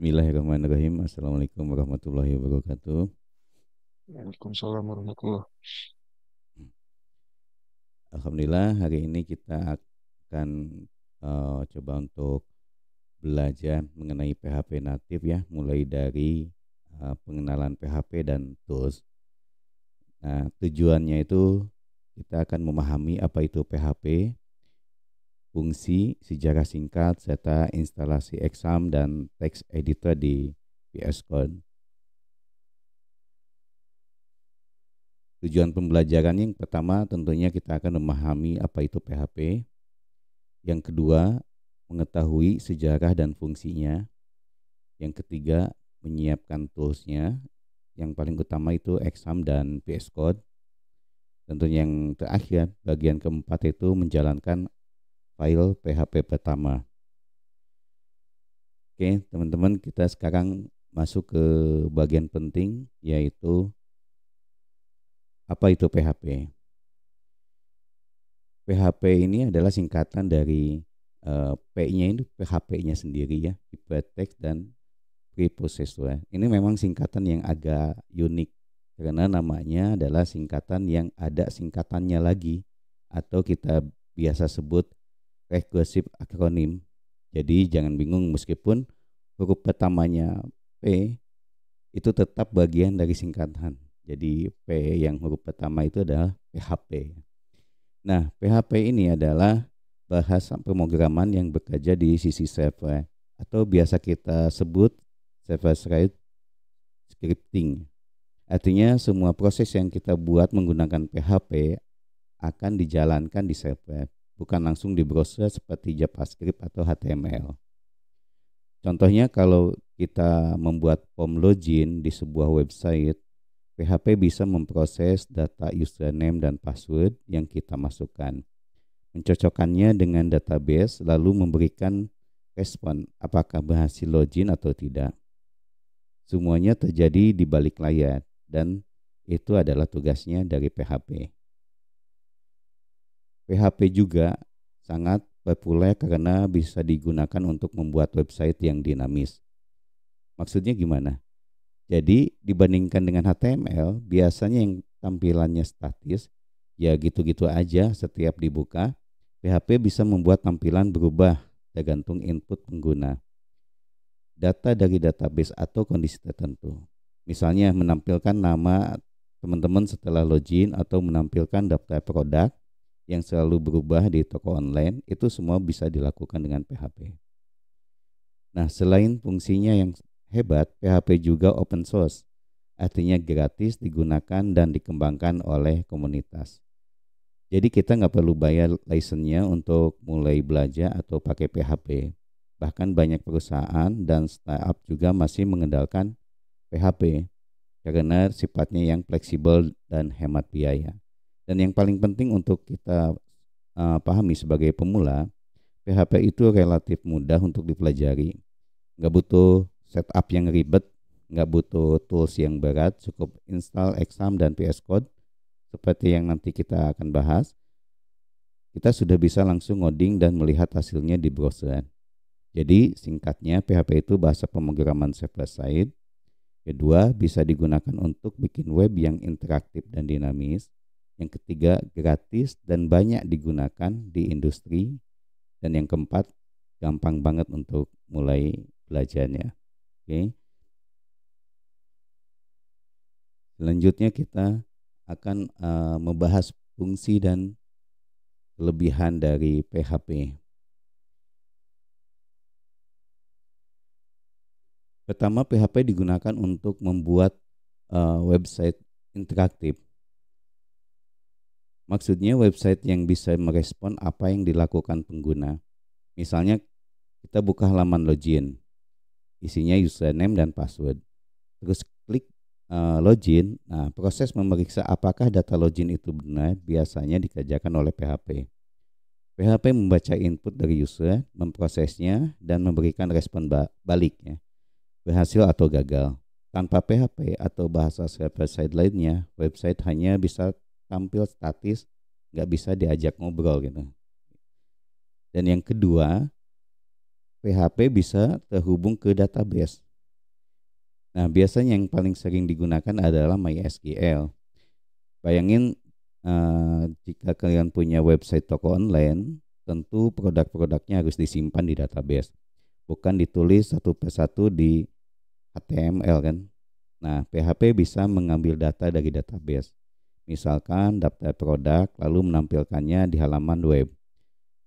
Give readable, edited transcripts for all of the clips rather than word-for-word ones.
Bismillahirrahmanirrahim. Assalamualaikum warahmatullahi wabarakatuh. Waalaikumsalam warahmatullah. Alhamdulillah hari ini kita akan coba untuk belajar mengenai PHP natif ya, mulai dari pengenalan PHP dan tools. Nah, tujuannya itu kita akan memahami apa itu PHP, fungsi, sejarah singkat, serta instalasi exam dan text editor di VS Code. Tujuan pembelajaran yang pertama tentunya kita akan memahami apa itu PHP. Yang kedua, mengetahui sejarah dan fungsinya. Yang ketiga, menyiapkan toolsnya. Yang paling utama itu exam dan VS Code. Tentunya yang terakhir, bagian keempat itu menjalankan file PHP pertama. Oke, teman-teman, kita sekarang masuk ke bagian penting, yaitu apa itu PHP. PHP ini adalah singkatan dari P-nya itu PHP-nya sendiri ya, hypertext dan preprocessor. Ini memang singkatan yang agak unik karena namanya adalah singkatan yang ada singkatannya lagi atau kita biasa sebut recursive akronim. Jadi jangan bingung meskipun huruf pertamanya P itu tetap bagian dari singkatan. Jadi P yang huruf pertama itu adalah PHP. Nah, PHP ini adalah bahasa pemrograman yang bekerja di sisi server atau biasa kita sebut server-side scripting. Artinya semua proses yang kita buat menggunakan PHP akan dijalankan di server, bukan langsung di browser seperti JavaScript atau HTML. Contohnya kalau kita membuat form login di sebuah website, PHP bisa memproses data username dan password yang kita masukkan, mencocokkannya dengan database, lalu memberikan respon apakah berhasil login atau tidak. Semuanya terjadi di balik layar dan itu adalah tugasnya dari PHP. PHP juga sangat populer karena bisa digunakan untuk membuat website yang dinamis. Maksudnya gimana? Jadi dibandingkan dengan HTML, biasanya yang tampilannya statis, ya gitu-gitu aja setiap dibuka. PHP bisa membuat tampilan berubah tergantung input pengguna, data dari database atau kondisi tertentu. Misalnya menampilkan nama teman-teman setelah login atau menampilkan daftar produk yang selalu berubah di toko online, itu semua bisa dilakukan dengan PHP. Nah, selain fungsinya yang hebat, PHP juga open source, artinya gratis digunakan dan dikembangkan oleh komunitas. Jadi kita nggak perlu bayar license-nya untuk mulai belajar atau pakai PHP. Bahkan banyak perusahaan dan startup juga masih mengandalkan PHP karena sifatnya yang fleksibel dan hemat biaya. Dan yang paling penting untuk kita pahami sebagai pemula, PHP itu relatif mudah untuk dipelajari. Nggak butuh setup yang ribet, nggak butuh tools yang berat, cukup install exam dan VS Code seperti yang nanti kita akan bahas. Kita sudah bisa langsung ngoding dan melihat hasilnya di browser. Jadi singkatnya PHP itu bahasa pemrograman server side. Kedua, bisa digunakan untuk bikin web yang interaktif dan dinamis. Yang ketiga, gratis dan banyak digunakan di industri. Dan yang keempat, gampang banget untuk mulai belajarnya. Oke. Selanjutnya kita akan membahas fungsi dan kelebihan dari PHP. Pertama, PHP digunakan untuk membuat website interaktif. Maksudnya website yang bisa merespon apa yang dilakukan pengguna. Misalnya kita buka halaman login, isinya username dan password. Terus klik login. Nah, proses memeriksa apakah data login itu benar biasanya dikerjakan oleh PHP. PHP membaca input dari user, memprosesnya dan memberikan respon balik ya, berhasil atau gagal. Tanpa PHP atau bahasa server side lainnya, website hanya bisa tampil statis, nggak bisa diajak ngobrol gitu. Dan yang kedua, PHP bisa terhubung ke database. Nah, biasanya yang paling sering digunakan adalah MySQL. Bayangin jika kalian punya website toko online, tentu produk-produknya harus disimpan di database, bukan ditulis satu persatu di HTML kan. Nah, PHP bisa mengambil data dari database. Misalkan daftar produk lalu menampilkannya di halaman web.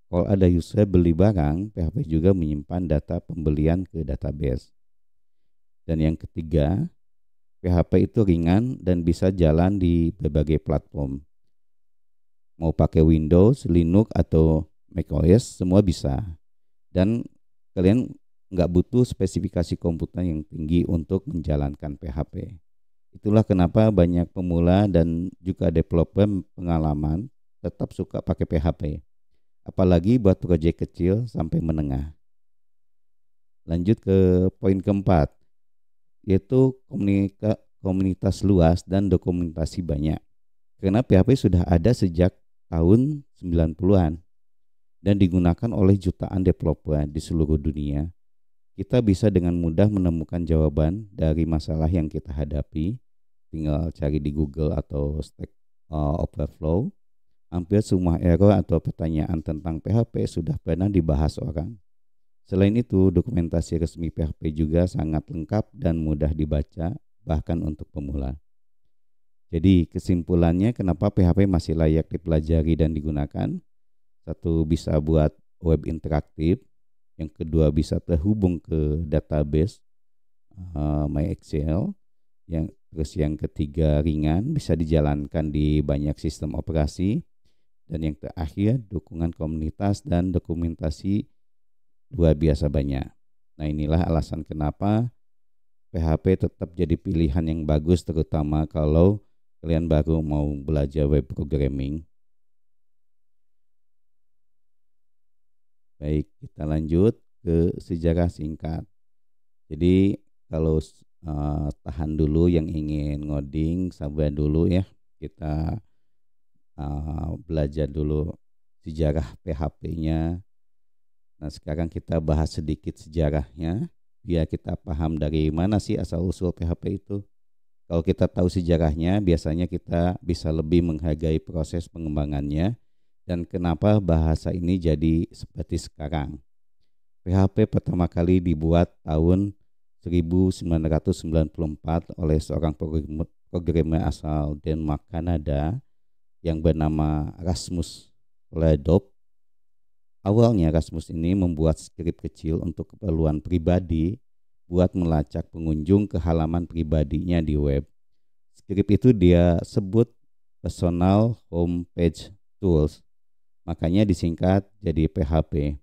Kalau ada user beli barang, PHP juga menyimpan data pembelian ke database. Dan yang ketiga, PHP itu ringan dan bisa jalan di berbagai platform. Mau pakai Windows, Linux, atau macOS, semua bisa. Dan kalian nggak butuh spesifikasi komputer yang tinggi untuk menjalankan PHP. Itulah kenapa banyak pemula dan juga developer pengalaman tetap suka pakai PHP. Apalagi buat proyek kecil sampai menengah. Lanjut ke poin keempat, yaitu komunitas luas dan dokumentasi banyak. Karena PHP sudah ada sejak tahun 90-an dan digunakan oleh jutaan developer di seluruh dunia. Kita bisa dengan mudah menemukan jawaban dari masalah yang kita hadapi. Tinggal cari di Google atau Stack Overflow. Hampir semua error atau pertanyaan tentang PHP sudah pernah dibahas orang. Selain itu, dokumentasi resmi PHP juga sangat lengkap dan mudah dibaca, bahkan untuk pemula. Jadi kesimpulannya, kenapa PHP masih layak dipelajari dan digunakan? Satu, bisa buat web interaktif. Yang kedua, bisa terhubung ke database MySQL. Terus yang ketiga, ringan, bisa dijalankan di banyak sistem operasi. Dan yang terakhir, dukungan komunitas dan dokumentasi luar biasa banyak. Nah, inilah alasan kenapa PHP tetap jadi pilihan yang bagus, terutama kalau kalian baru mau belajar web programming. Baik, kita lanjut ke sejarah singkat. Jadi kalau tahan dulu yang ingin ngoding, sabar dulu ya. Kita belajar dulu sejarah PHP-nya. Nah, sekarang kita bahas sedikit sejarahnya biar kita paham dari mana sih asal-usul PHP itu. Kalau kita tahu sejarahnya, biasanya kita bisa lebih menghargai proses pengembangannya dan kenapa bahasa ini jadi seperti sekarang. PHP pertama kali dibuat tahun 1994 oleh seorang programmer asal Denmark, Kanada yang bernama Rasmus Ledop. Awalnya Rasmus ini membuat skrip kecil untuk keperluan pribadi buat melacak pengunjung ke halaman pribadinya di web. Skrip itu dia sebut Personal Homepage Tools, makanya disingkat jadi PHP.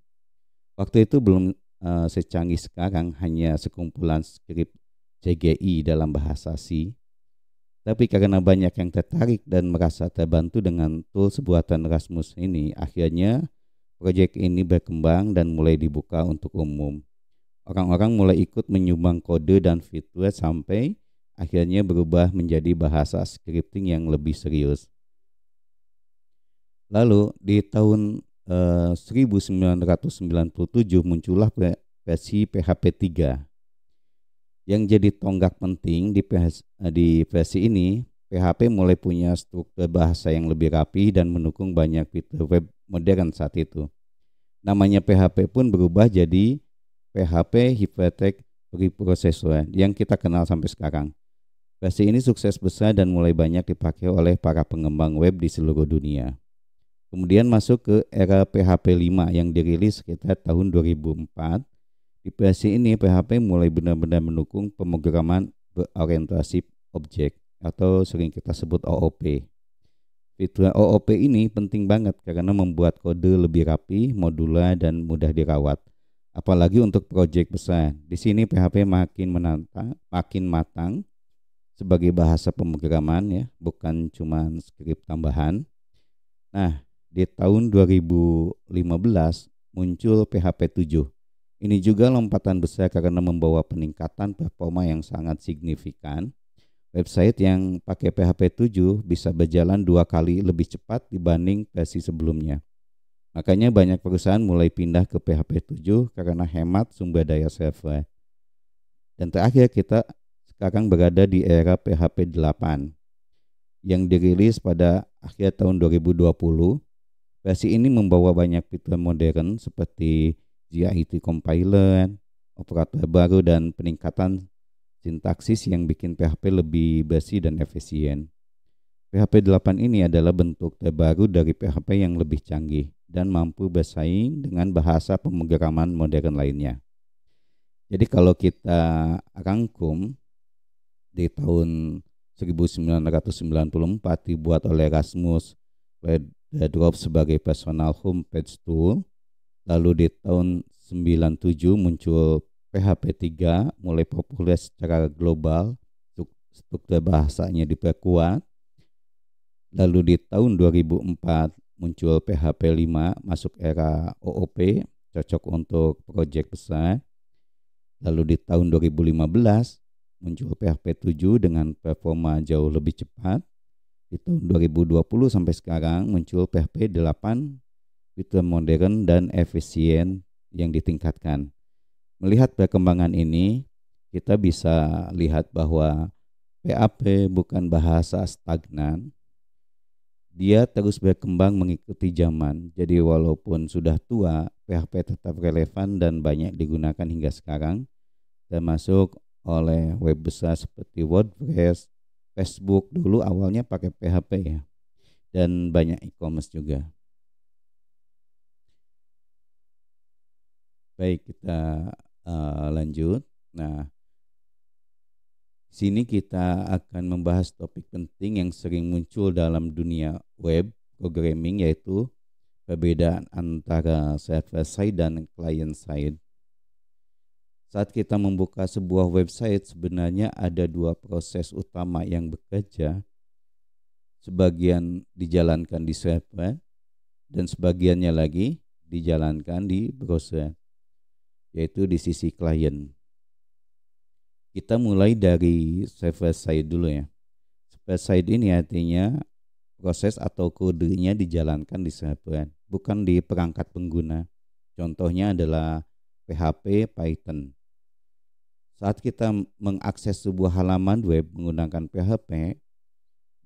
Waktu itu belum secanggih sekarang, hanya sekumpulan skrip CGI dalam bahasa C. Tapi karena banyak yang tertarik dan merasa terbantu dengan tools buatan Rasmus ini, akhirnya proyek ini berkembang dan mulai dibuka untuk umum. Orang-orang mulai ikut menyumbang kode dan fitur sampai akhirnya berubah menjadi bahasa scripting yang lebih serius. Lalu di tahun 1997 muncullah versi PHP 3. Yang jadi tonggak penting di versi ini, PHP mulai punya struktur bahasa yang lebih rapi dan mendukung banyak fitur web modern saat itu. Namanya PHP pun berubah jadi PHP Hypertext Preprocessor yang kita kenal sampai sekarang. Versi ini sukses besar dan mulai banyak dipakai oleh para pengembang web di seluruh dunia. Kemudian masuk ke era PHP 5 yang dirilis sekitar tahun 2004. Di versi ini PHP mulai benar-benar mendukung pemrograman berorientasi objek atau sering kita sebut OOP. Fitur OOP ini penting banget karena membuat kode lebih rapi, modular, dan mudah dirawat. Apalagi untuk proyek besar. Di sini PHP makin matang sebagai bahasa pemrograman ya, bukan cuma skrip tambahan. Nah, di tahun 2015 muncul PHP 7. Ini juga lompatan besar karena membawa peningkatan performa yang sangat signifikan. Website yang pakai PHP 7 bisa berjalan 2 kali lebih cepat dibanding versi sebelumnya. Makanya banyak perusahaan mulai pindah ke PHP 7 karena hemat sumber daya server. Dan terakhir kita sekarang berada di era PHP 8 yang dirilis pada akhir tahun 2020. Versi ini membawa banyak fitur modern seperti GIT compiler, operator baru, dan peningkatan sintaksis yang bikin PHP lebih bersih dan efisien. PHP 8 ini adalah bentuk terbaru dari PHP yang lebih canggih dan mampu bersaing dengan bahasa pemrograman modern lainnya. Jadi kalau kita rangkum, di tahun 1994 dibuat oleh Rasmus Ledrup sebagai personal homepage tool. Lalu di tahun 97 muncul PHP 3, mulai populer secara global, struktur bahasanya diperkuat. Lalu di tahun 2004 muncul PHP 5, masuk era OOP, cocok untuk proyek besar. Lalu di tahun 2015 muncul PHP 7 dengan performa jauh lebih cepat. Di tahun 2020 sampai sekarang muncul PHP 8, fitur modern dan efisien yang ditingkatkan. Melihat perkembangan ini, kita bisa lihat bahwa PHP bukan bahasa stagnan. Dia terus berkembang mengikuti zaman. Jadi walaupun sudah tua, PHP tetap relevan dan banyak digunakan hingga sekarang, termasuk oleh web besar seperti WordPress, Facebook dulu awalnya pakai PHP ya, dan banyak e-commerce juga. Baik, kita lanjut. Nah, sini kita akan membahas topik penting yang sering muncul dalam dunia web programming, yaitu perbedaan antara server side dan client side. Saat kita membuka sebuah website, sebenarnya ada dua proses utama yang bekerja. Sebagian dijalankan di server dan sebagiannya lagi dijalankan di browser, yaitu di sisi klien. Kita mulai dari server side dulu ya. Server side ini artinya proses atau kodenya dijalankan di server, bukan di perangkat pengguna. Contohnya adalah PHP, Python. Saat kita mengakses sebuah halaman web menggunakan PHP,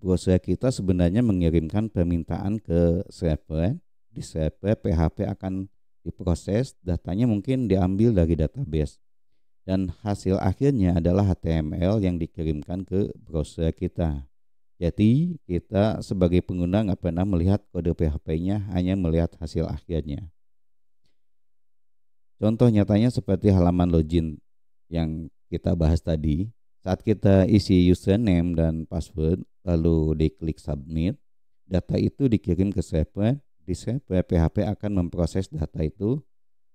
browser kita sebenarnya mengirimkan permintaan ke server. Di server PHP akan diproses, datanya mungkin diambil dari database. Dan hasil akhirnya adalah HTML yang dikirimkan ke browser kita. Jadi kita sebagai pengguna nggak pernah melihat kode PHP-nya, hanya melihat hasil akhirnya. Contoh nyatanya seperti halaman login yang kita bahas tadi. Saat kita isi username dan password lalu diklik submit, data itu dikirim ke server. Di server PHP akan memproses data itu,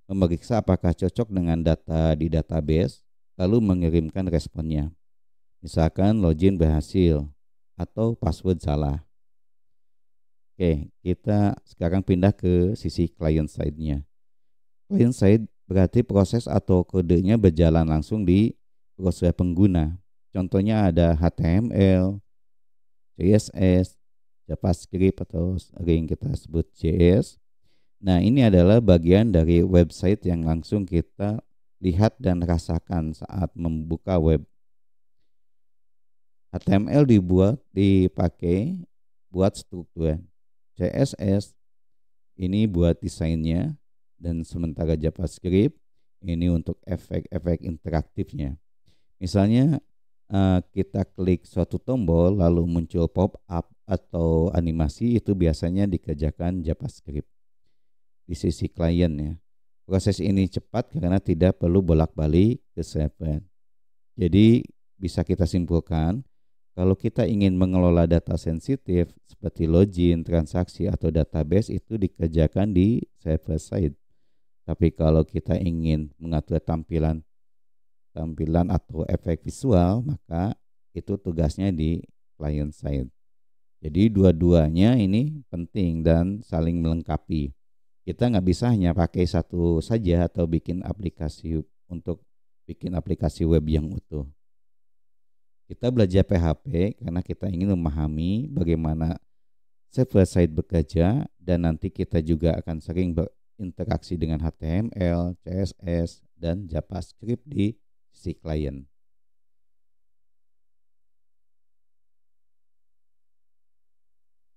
memeriksa apakah cocok dengan data di database, lalu mengirimkan responnya. Misalkan login berhasil atau password salah. Oke, kita sekarang pindah ke sisi client side-nya. Client side berarti proses atau kodenya berjalan langsung di browser pengguna. Contohnya ada HTML, CSS, JavaScript atau sering kita sebut JS. Nah, ini adalah bagian dari website yang langsung kita lihat dan rasakan saat membuka web. HTML dipakai buat struktur. CSS ini buat desainnya, dan sementara JavaScript ini untuk efek-efek interaktifnya. Misalnya kita klik suatu tombol lalu muncul pop-up atau animasi, itu biasanya dikerjakan JavaScript. Di sisi klien ya, proses ini cepat karena tidak perlu bolak-balik ke server. Jadi bisa kita simpulkan, kalau kita ingin mengelola data sensitif seperti login, transaksi atau database, itu dikerjakan di server side. Tapi kalau kita ingin mengatur tampilan atau efek visual, maka itu tugasnya di client side. Jadi dua-duanya ini penting dan saling melengkapi. Kita nggak bisa hanya pakai satu saja atau bikin aplikasi web yang utuh. Kita belajar PHP karena kita ingin memahami bagaimana server side bekerja, dan nanti kita juga akan sering berinteraksi dengan HTML, CSS, dan JavaScript di sisi klien.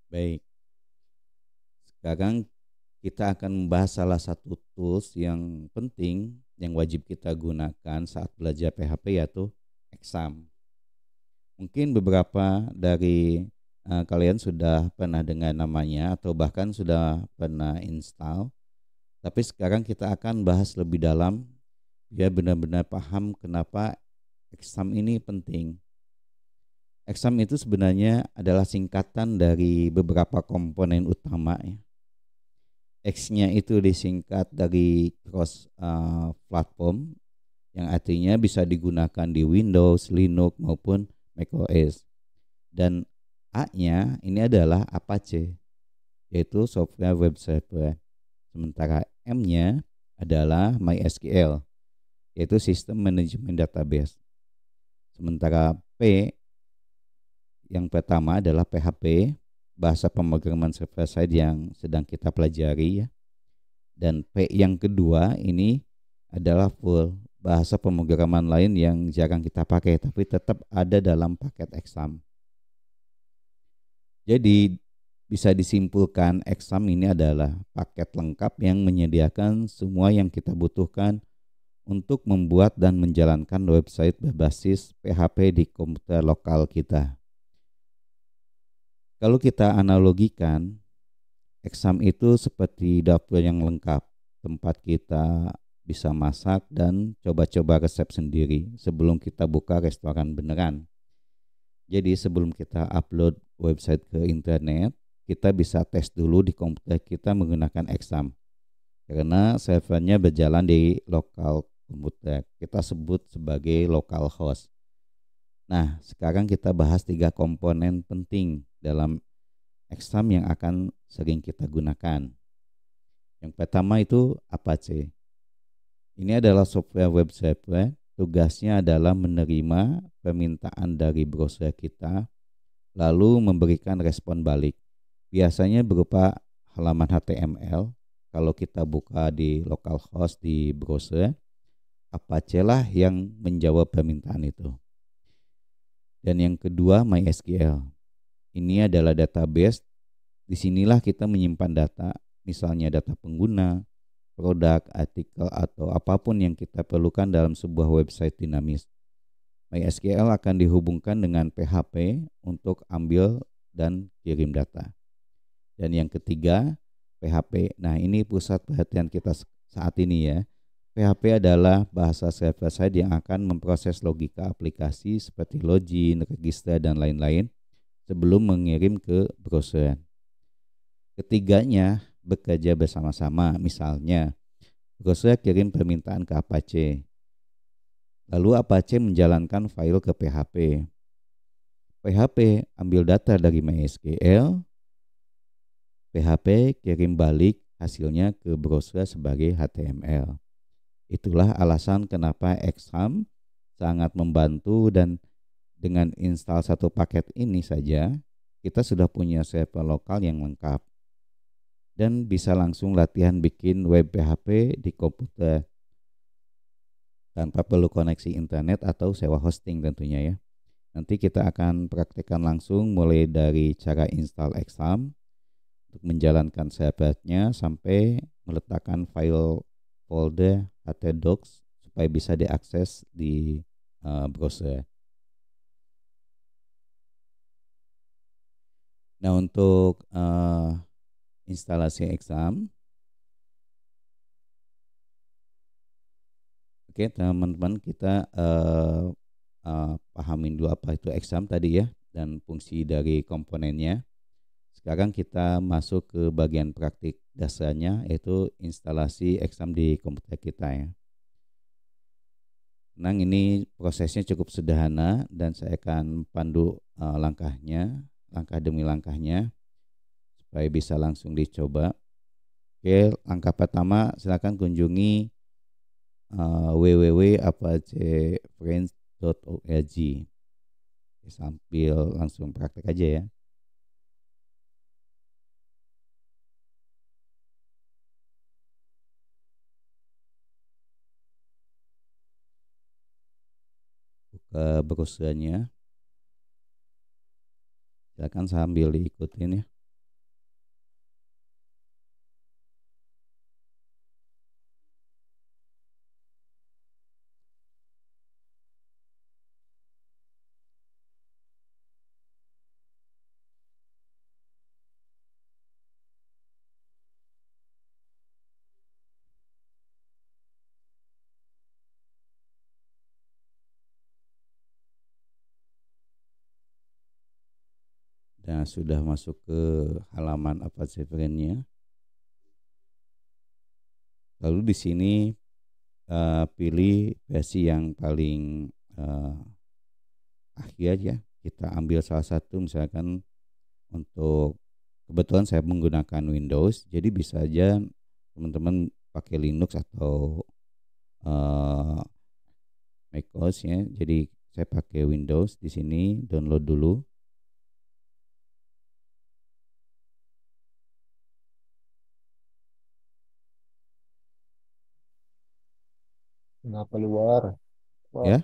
Baik, sekarang kita akan membahas salah satu tools yang penting yang wajib kita gunakan saat belajar PHP yaitu Exam. Mungkin beberapa dari kalian sudah pernah dengar namanya atau bahkan sudah pernah install. Tapi sekarang kita akan bahas lebih dalam biar benar-benar paham kenapa Exam ini penting. Exam itu sebenarnya adalah singkatan dari beberapa komponen utama ya. X-nya itu disingkat dari cross platform yang artinya bisa digunakan di Windows, Linux maupun macOS. Dan A-nya ini adalah Apache, yaitu software web server. Sementara M-nya adalah MySQL, yaitu sistem manajemen database. Sementara P yang pertama adalah PHP, bahasa pemrograman server side yang sedang kita pelajari ya. Dan P yang kedua ini adalah full, bahasa pemrograman lain yang jarang kita pakai tapi tetap ada dalam paket Exam. Jadi bisa disimpulkan Exam ini adalah paket lengkap yang menyediakan semua yang kita butuhkan untuk membuat dan menjalankan website berbasis PHP di komputer lokal kita. Kalau kita analogikan, Exam itu seperti dapur yang lengkap, tempat kita bisa masak dan coba-coba resep sendiri sebelum kita buka restoran beneran. Jadi sebelum kita upload website ke internet, kita bisa tes dulu di komputer kita menggunakan Exam. Karena servernya berjalan di lokal komputer. Kita sebut sebagai local host. Nah, sekarang kita bahas 3 komponen penting dalam Exam yang akan sering kita gunakan. Yang pertama itu Apache. Ini adalah software web server. Tugasnya adalah menerima permintaan dari browser kita, lalu memberikan respon balik. Biasanya berupa halaman HTML. Kalau kita buka di localhost di browser, Apache lah yang menjawab permintaan itu. Dan yang kedua MySQL. Ini adalah database. Disinilah kita menyimpan data, misalnya data pengguna, produk, artikel, atau apapun yang kita perlukan dalam sebuah website dinamis. MySQL akan dihubungkan dengan PHP untuk ambil dan kirim data. Dan yang ketiga, PHP. Nah, ini pusat perhatian kita saat ini ya. PHP adalah bahasa server side yang akan memproses logika aplikasi seperti login, register, dan lain-lain sebelum mengirim ke browser. Ketiganya bekerja bersama-sama, misalnya browser kirim permintaan ke Apache, lalu Apache menjalankan file ke PHP. PHP ambil data dari MySQL, PHP kirim balik hasilnya ke browser sebagai HTML. Itulah alasan kenapa Exam sangat membantu, dan dengan install satu paket ini saja kita sudah punya server lokal yang lengkap dan bisa langsung latihan bikin web PHP di komputer tanpa perlu koneksi internet atau sewa hosting tentunya ya. Nanti kita akan praktekkan langsung mulai dari cara install Exam untuk menjalankan servernya sampai meletakkan file folder htdocs supaya bisa diakses di browser. Nah, untuk instalasi Exam, oke teman-teman, kita pahamin dulu apa itu Exam tadi ya dan fungsi dari komponennya. Sekarang kita masuk ke bagian praktik dasarnya, yaitu instalasi Exam di komputer kita ya. Nah, ini prosesnya cukup sederhana dan saya akan pandu langkahnya, langkah demi langkahnya supaya bisa langsung dicoba. Oke, langkah pertama silakan kunjungi www.apachefriends.org. Sambil langsung praktek aja ya. Buka browsernya. Silakan sambil diikutin ya. Nah, sudah masuk ke halaman Apache Friend-nya. Lalu di sini pilih versi yang paling akhir ya. Kita ambil salah satu, misalkan untuk kebetulan saya menggunakan Windows, jadi bisa aja teman-teman pakai Linux atau eh, macOS ya. Jadi saya pakai Windows di sini, download dulu. Nggak keluar. Pak, Ya,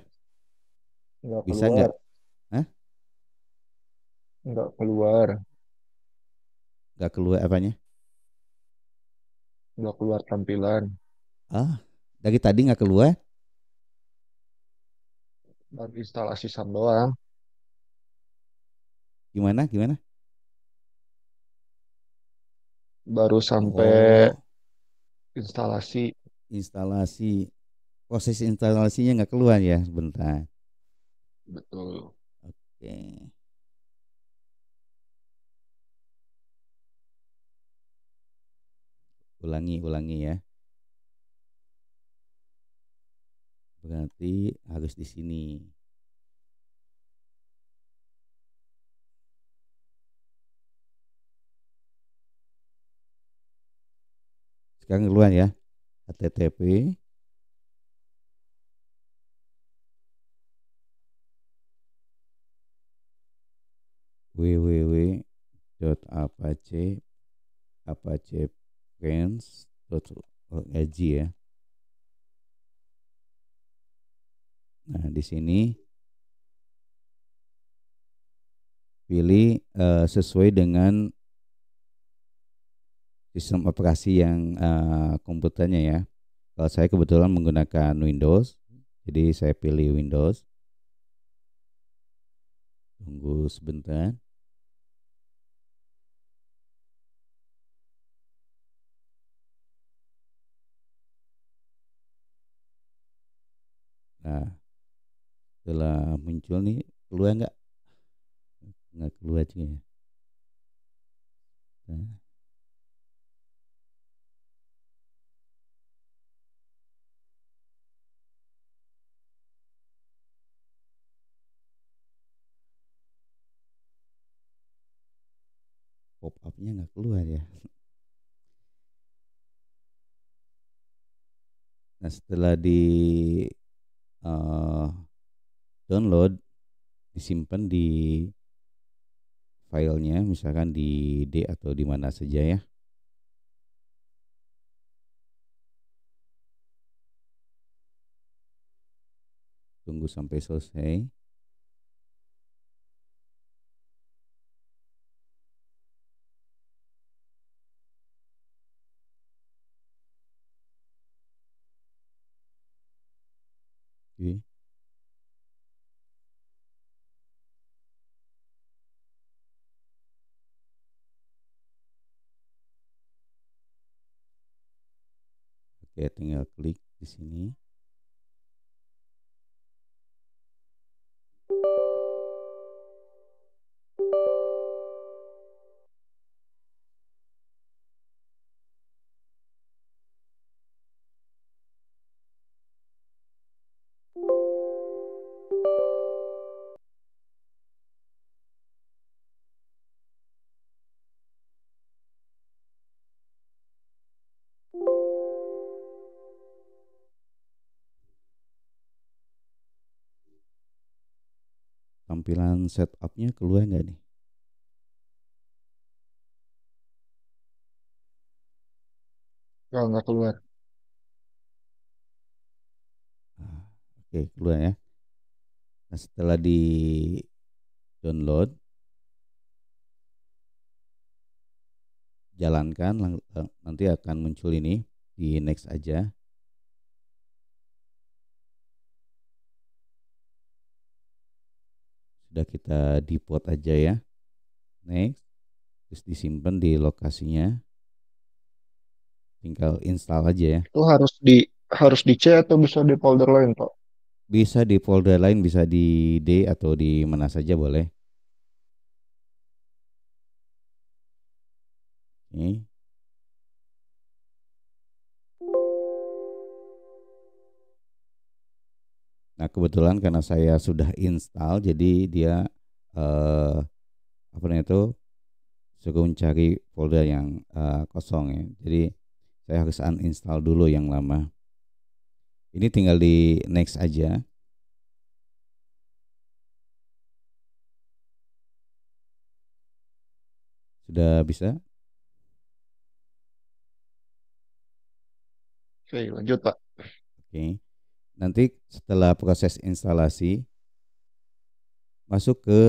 nggak bisa keluar. nggak? Hah? Nggak keluar. Nggak keluar apanya? Nggak keluar tampilan. Ah, dari tadi nggak keluar? Baru instalasi SAM doang. Gimana? Gimana? Baru sampai Oh, instalasi. instalasi. Proses instalasinya nggak keluar ya, sebentar. Betul. Oke, ulangi ya. Berarti harus di sini. Sekarang keluar ya. HTTP www.apacefriends.org ya. Nah, di sini pilih sesuai dengan sistem operasi yang komputernya ya. Kalau saya kebetulan menggunakan Windows, jadi saya pilih Windows. Tunggu sebentar. Nah, setelah muncul nih, keluar nggak keluar juga ya. Nah, pop up-nya nggak keluar ya. Nah, setelah di eh, download, disimpan di filenya, misalkan di D atau di mana saja ya. Tunggu sampai selesai. Oke. Oke, tinggal klik di sini. Tampilan setupnya keluar nggak nih? Nggak keluar. Ah, oke, keluar ya. Nah, setelah di download, jalankan, nanti akan muncul ini, di next aja. Sudah kita deploy aja ya. Next, terus disimpan di lokasinya. Tinggal install aja ya. Itu harus di C atau bisa di folder lain, Pak? Bisa di folder lain, bisa di D atau di mana saja boleh. Oke. Nah, kebetulan karena saya sudah install, jadi dia eh, apa namanya itu suruh mencari folder yang kosong ya. Jadi saya harus uninstall dulu yang lama. Ini tinggal di next aja. Sudah bisa? Oke, lanjut Pak. Oke. Nanti setelah proses instalasi masuk ke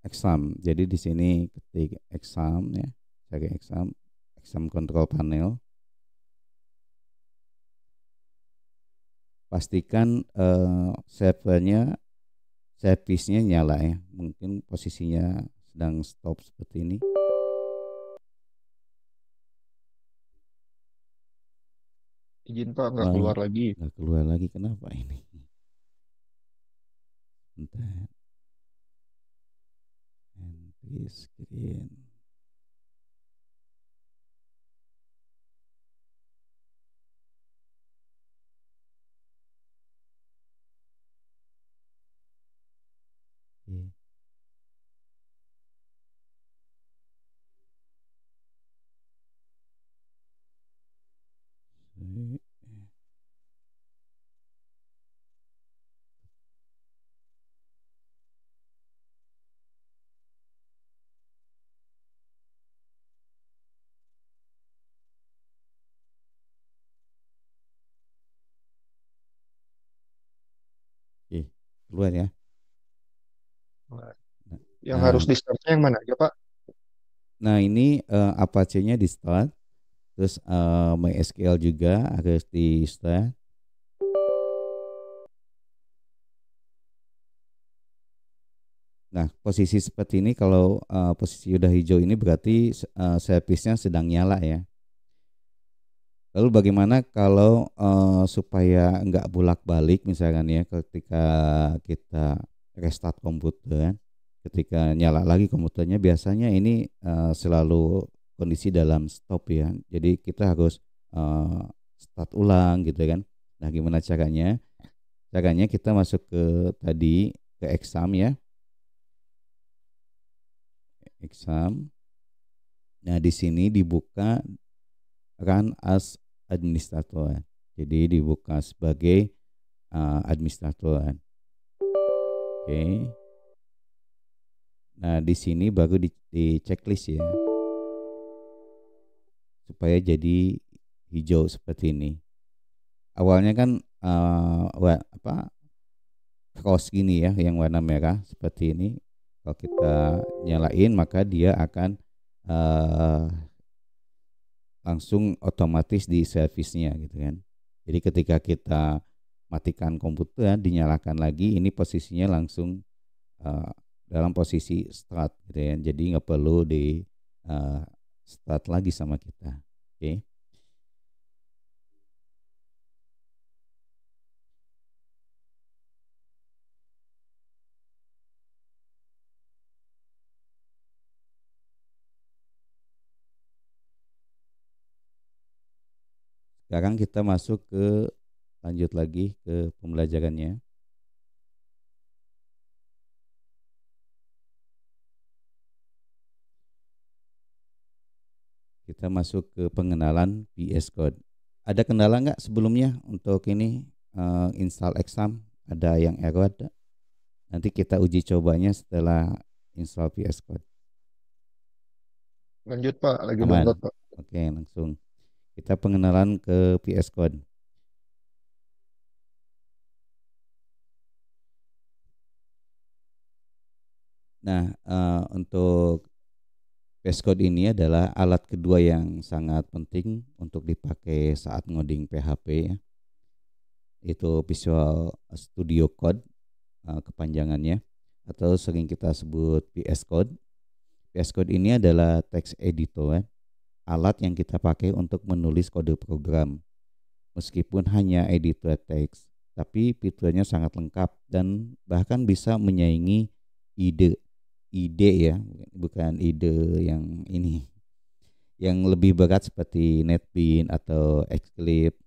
exam. Jadi di sini ketik exam ya. Cari exam control panel. Pastikan servernya service-nya nyala ya. Mungkin posisinya sedang stop seperti ini. Izin Pak, nggak Wah, keluar lagi. nggak keluar lagi, kenapa ini? Bentar. Entry screen. Oke. Oke, keluar ya. Nah, Nah, yang harus di start yang mana aja Pak? nah ini Apache-nya di start, terus MySQL juga harus di start. Nah, posisi seperti ini kalau posisi udah hijau ini berarti service-nya sedang nyala ya. Lalu bagaimana kalau supaya nggak bolak-balik misalkan ya ketika kita restart komputer, ketika nyala lagi komputernya biasanya ini selalu kondisi dalam stop ya. Jadi kita harus start ulang gitu kan. Nah, gimana caranya? Caranya kita masuk ke tadi ke exam ya, exam. Nah, di sini dibuka run as administrator. Jadi dibuka sebagai administrator. Oke. Nah, di sini baru di checklist ya supaya jadi hijau seperti ini. Awalnya kan apa cross gini ya yang warna merah seperti ini. Kalau kita nyalain maka dia akan uh, langsung otomatis di servisnya gitu kan. Jadi ketika kita matikan komputer dinyalakan lagi ini posisinya langsung uh, dalam posisi start gitu ya. Jadi nggak perlu di uh, start lagi sama kita. Oke. Sekarang kita masuk ke lanjut lagi ke pembelajarannya. Kita masuk ke pengenalan VS Code. Ada kendala nggak sebelumnya untuk ini install exam? Ada yang error? Nanti kita uji cobanya setelah install VS Code. Lanjut Pak, lagi Aman. download Pak. Oke, langsung kita pengenalan ke VS Code. Nah, untuk VS Code ini adalah alat kedua yang sangat penting untuk dipakai saat ngoding PHP ya. Itu Visual Studio Code kepanjangannya atau sering kita sebut VS Code. VS Code ini adalah text editor, alat yang kita pakai untuk menulis kode program. Meskipun hanya editor teks, tapi fiturnya sangat lengkap dan bahkan bisa menyaingi ide ya, bukan ide yang ini. yang lebih berat seperti NetBeans atau Xclip.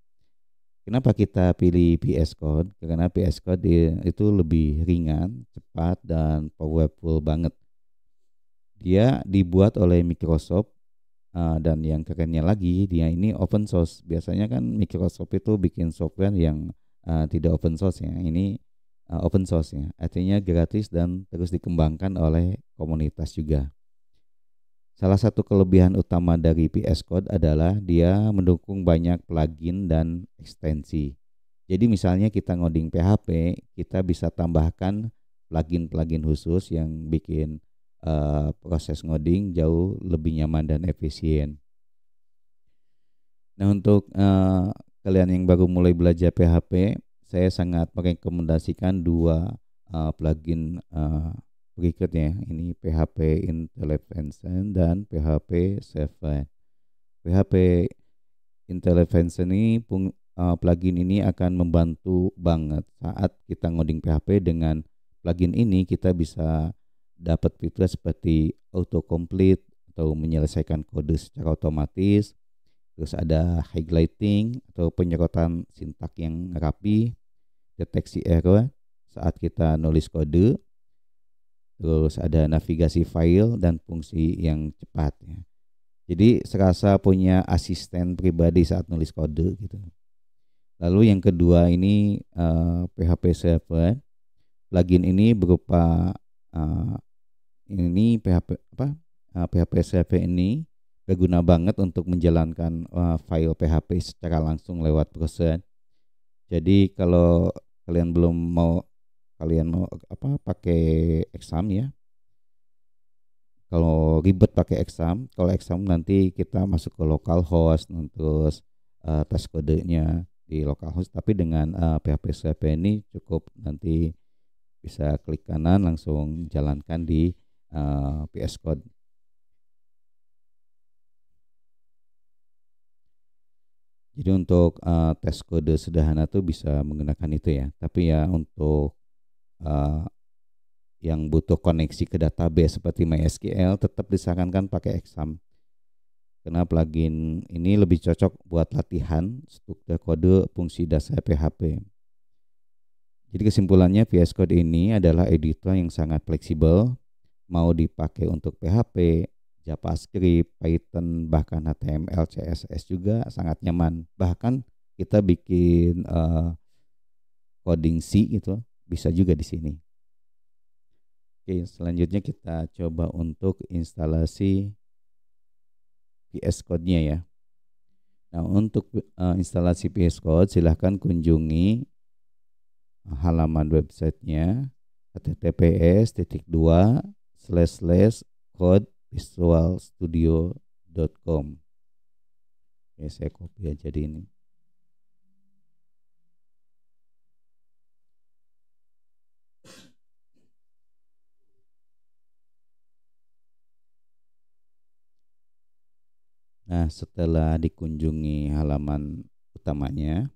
Kenapa kita pilih VS Code? Karena VS Code itu lebih ringan, cepat, dan powerful banget. Dia dibuat oleh Microsoft, dan yang kerennya lagi dia ini open source. Biasanya kan Microsoft itu bikin software yang tidak open source ya. Ini open source ya, artinya gratis dan terus dikembangkan oleh komunitas juga. Salah satu kelebihan utama dari VS Code adalah dia mendukung banyak plugin dan ekstensi. Jadi misalnya kita ngoding PHP, kita bisa tambahkan plugin-plugin khusus yang bikin proses ngoding jauh lebih nyaman dan efisien. Nah, untuk kalian yang baru mulai belajar PHP, saya sangat merekomendasikan dua plugin berikutnya. Ini PHP Intervention dan PHP 7. PHP Intervention ini plugin ini akan membantu banget saat kita ngoding PHP. Dengan plugin ini kita bisa dapat fitur seperti autocomplete atau menyelesaikan kode secara otomatis. Terus ada highlighting atau penyerotan sintak yang rapi, deteksi error saat kita nulis kode. Terus ada navigasi file dan fungsi yang cepat ya. Jadi serasa punya asisten pribadi saat nulis kode gitu. Lalu yang kedua ini PHP Server. Plugin ini berupa ini PHP Server ini berguna banget untuk menjalankan file PHP secara langsung lewat browser. Jadi kalau kalian mau pakai exam ya. Kalau ribet pakai exam, kalau exam nanti kita masuk ke localhost, terus tes kodenya di localhost. Tapi dengan PHP Server ini cukup, nanti bisa klik kanan langsung jalankan di VS Code. Jadi untuk tes kode sederhana tuh bisa menggunakan itu ya. Tapi ya untuk yang butuh koneksi ke database seperti MySQL tetap disarankan pakai Exam. Karena plugin ini lebih cocok buat latihan struktur kode fungsi dasar PHP. Jadi kesimpulannya VS Code ini adalah editor yang sangat fleksibel, mau dipakai untuk PHP, JavaScript, Python, bahkan HTML, CSS juga sangat nyaman. Bahkan kita bikin coding C gitu bisa juga di sini. Oke, selanjutnya kita coba untuk instalasi VS Code-nya ya. Nah, untuk instalasi VS Code silahkan kunjungi halaman websitenya https://codevisualstudio.com. Oke, saya copy aja di ini. Nah, setelah dikunjungi halaman utamanya,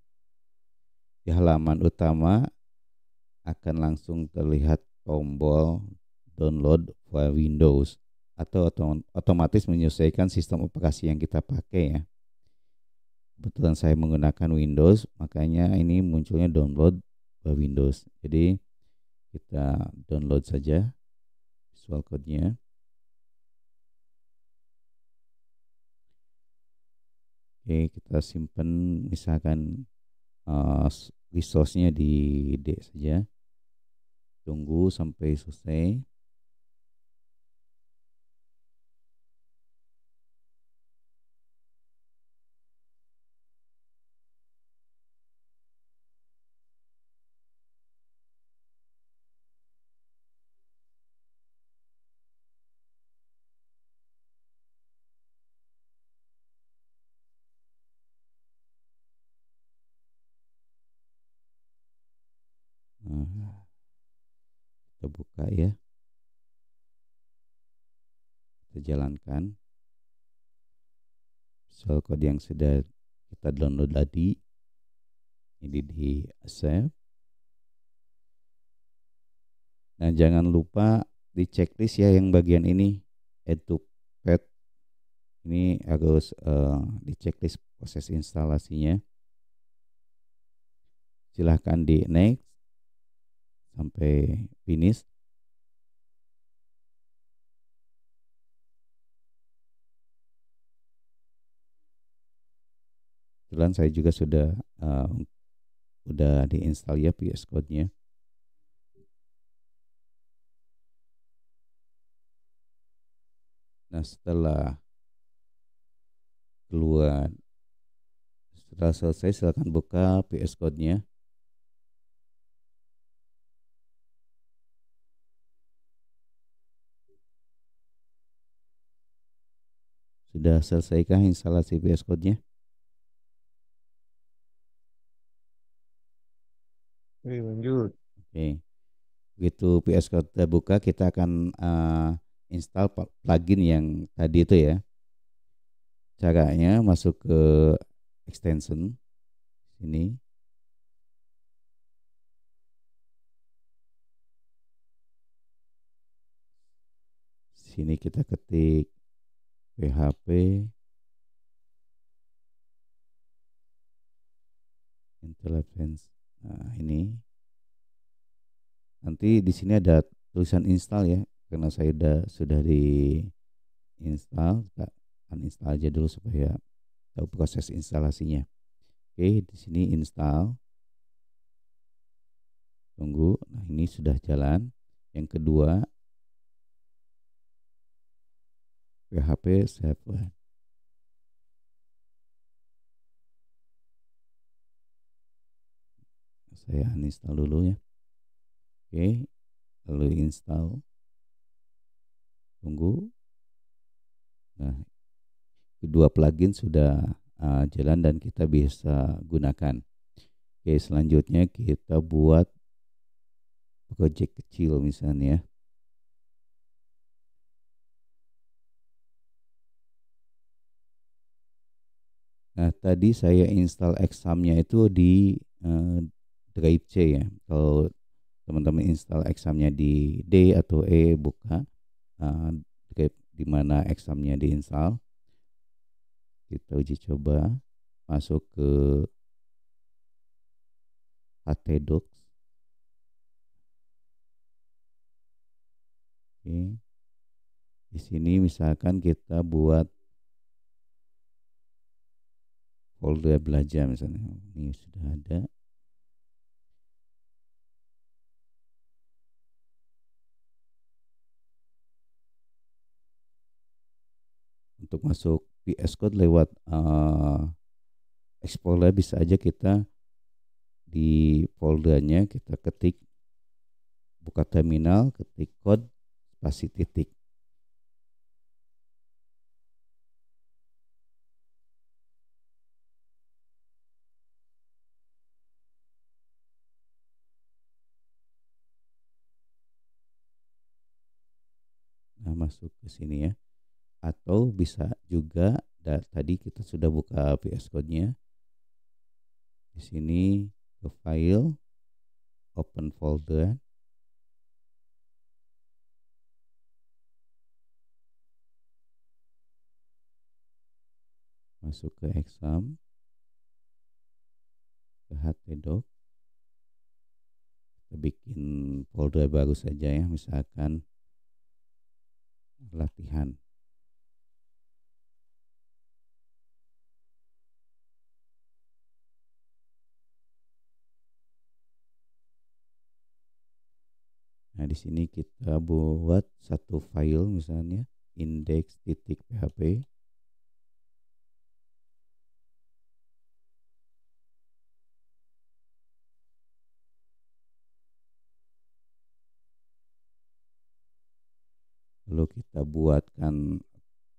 di halaman utama akan langsung terlihat tombol download for Windows atau otomatis menyesuaikan sistem operasi yang kita pakai ya. Kebetulan saya menggunakan Windows, makanya ini munculnya download for Windows. Jadi kita download saja Visual Code-nya. Oke, kita simpan misalkan resource-nya di D saja. Tunggu sampai selesai. Nah, kita buka ya. Kita jalankan Visual Code yang sudah kita download tadi. Ini di save. Nah, jangan lupa di checklist ya yang bagian ini, add to path. Ini harus di checklist proses instalasinya. Silahkan di next sampai finish. Kebetulan saya juga udah diinstal ya VS Code-nya. Nah, keluar setelah selesai silakan buka VS Code-nya. Sudah selesaikah instalasi VS Code-nya? Oke, lanjut. Oke. Begitu VS Code terbuka, kita akan install plugin yang tadi itu ya. Caranya masuk ke extension sini. Sini kita ketik PHP Intelligence. Nah, ini nanti di sini ada tulisan install ya. Karena saya sudah di install, kita uninstall aja dulu supaya tahu proses instalasinya. Oke, di sini install. Tunggu. Nah, ini sudah jalan. Yang kedua, PHP server. Saya uninstall dulu ya. Oke, lalu install. Tunggu. Nah, kedua plugin sudah jalan dan kita bisa gunakan. Oke, selanjutnya kita buat project kecil misalnya. Nah, tadi saya install examnya itu di drive C ya. Kalau teman-teman install examnya di D atau E, buka drive di mana examnya diinstal. Kita uji coba masuk ke htdocs. Oke. Di sini misalkan kita buat folder belajar misalnya. Ini sudah ada. Untuk masuk VS Code lewat Explorer bisa aja kita di foldernya kita ketik, buka terminal, ketik code spasi titik. Nah, masuk ke sini ya. Atau bisa juga tadi kita sudah buka VS Code-nya. Di sini ke file, open folder. Masuk ke exam, ke htdoc. Kita bikin folder baru saja ya, misalkan latihan. Nah, di sini kita buat satu file misalnya index.php. Lalu kita buatkan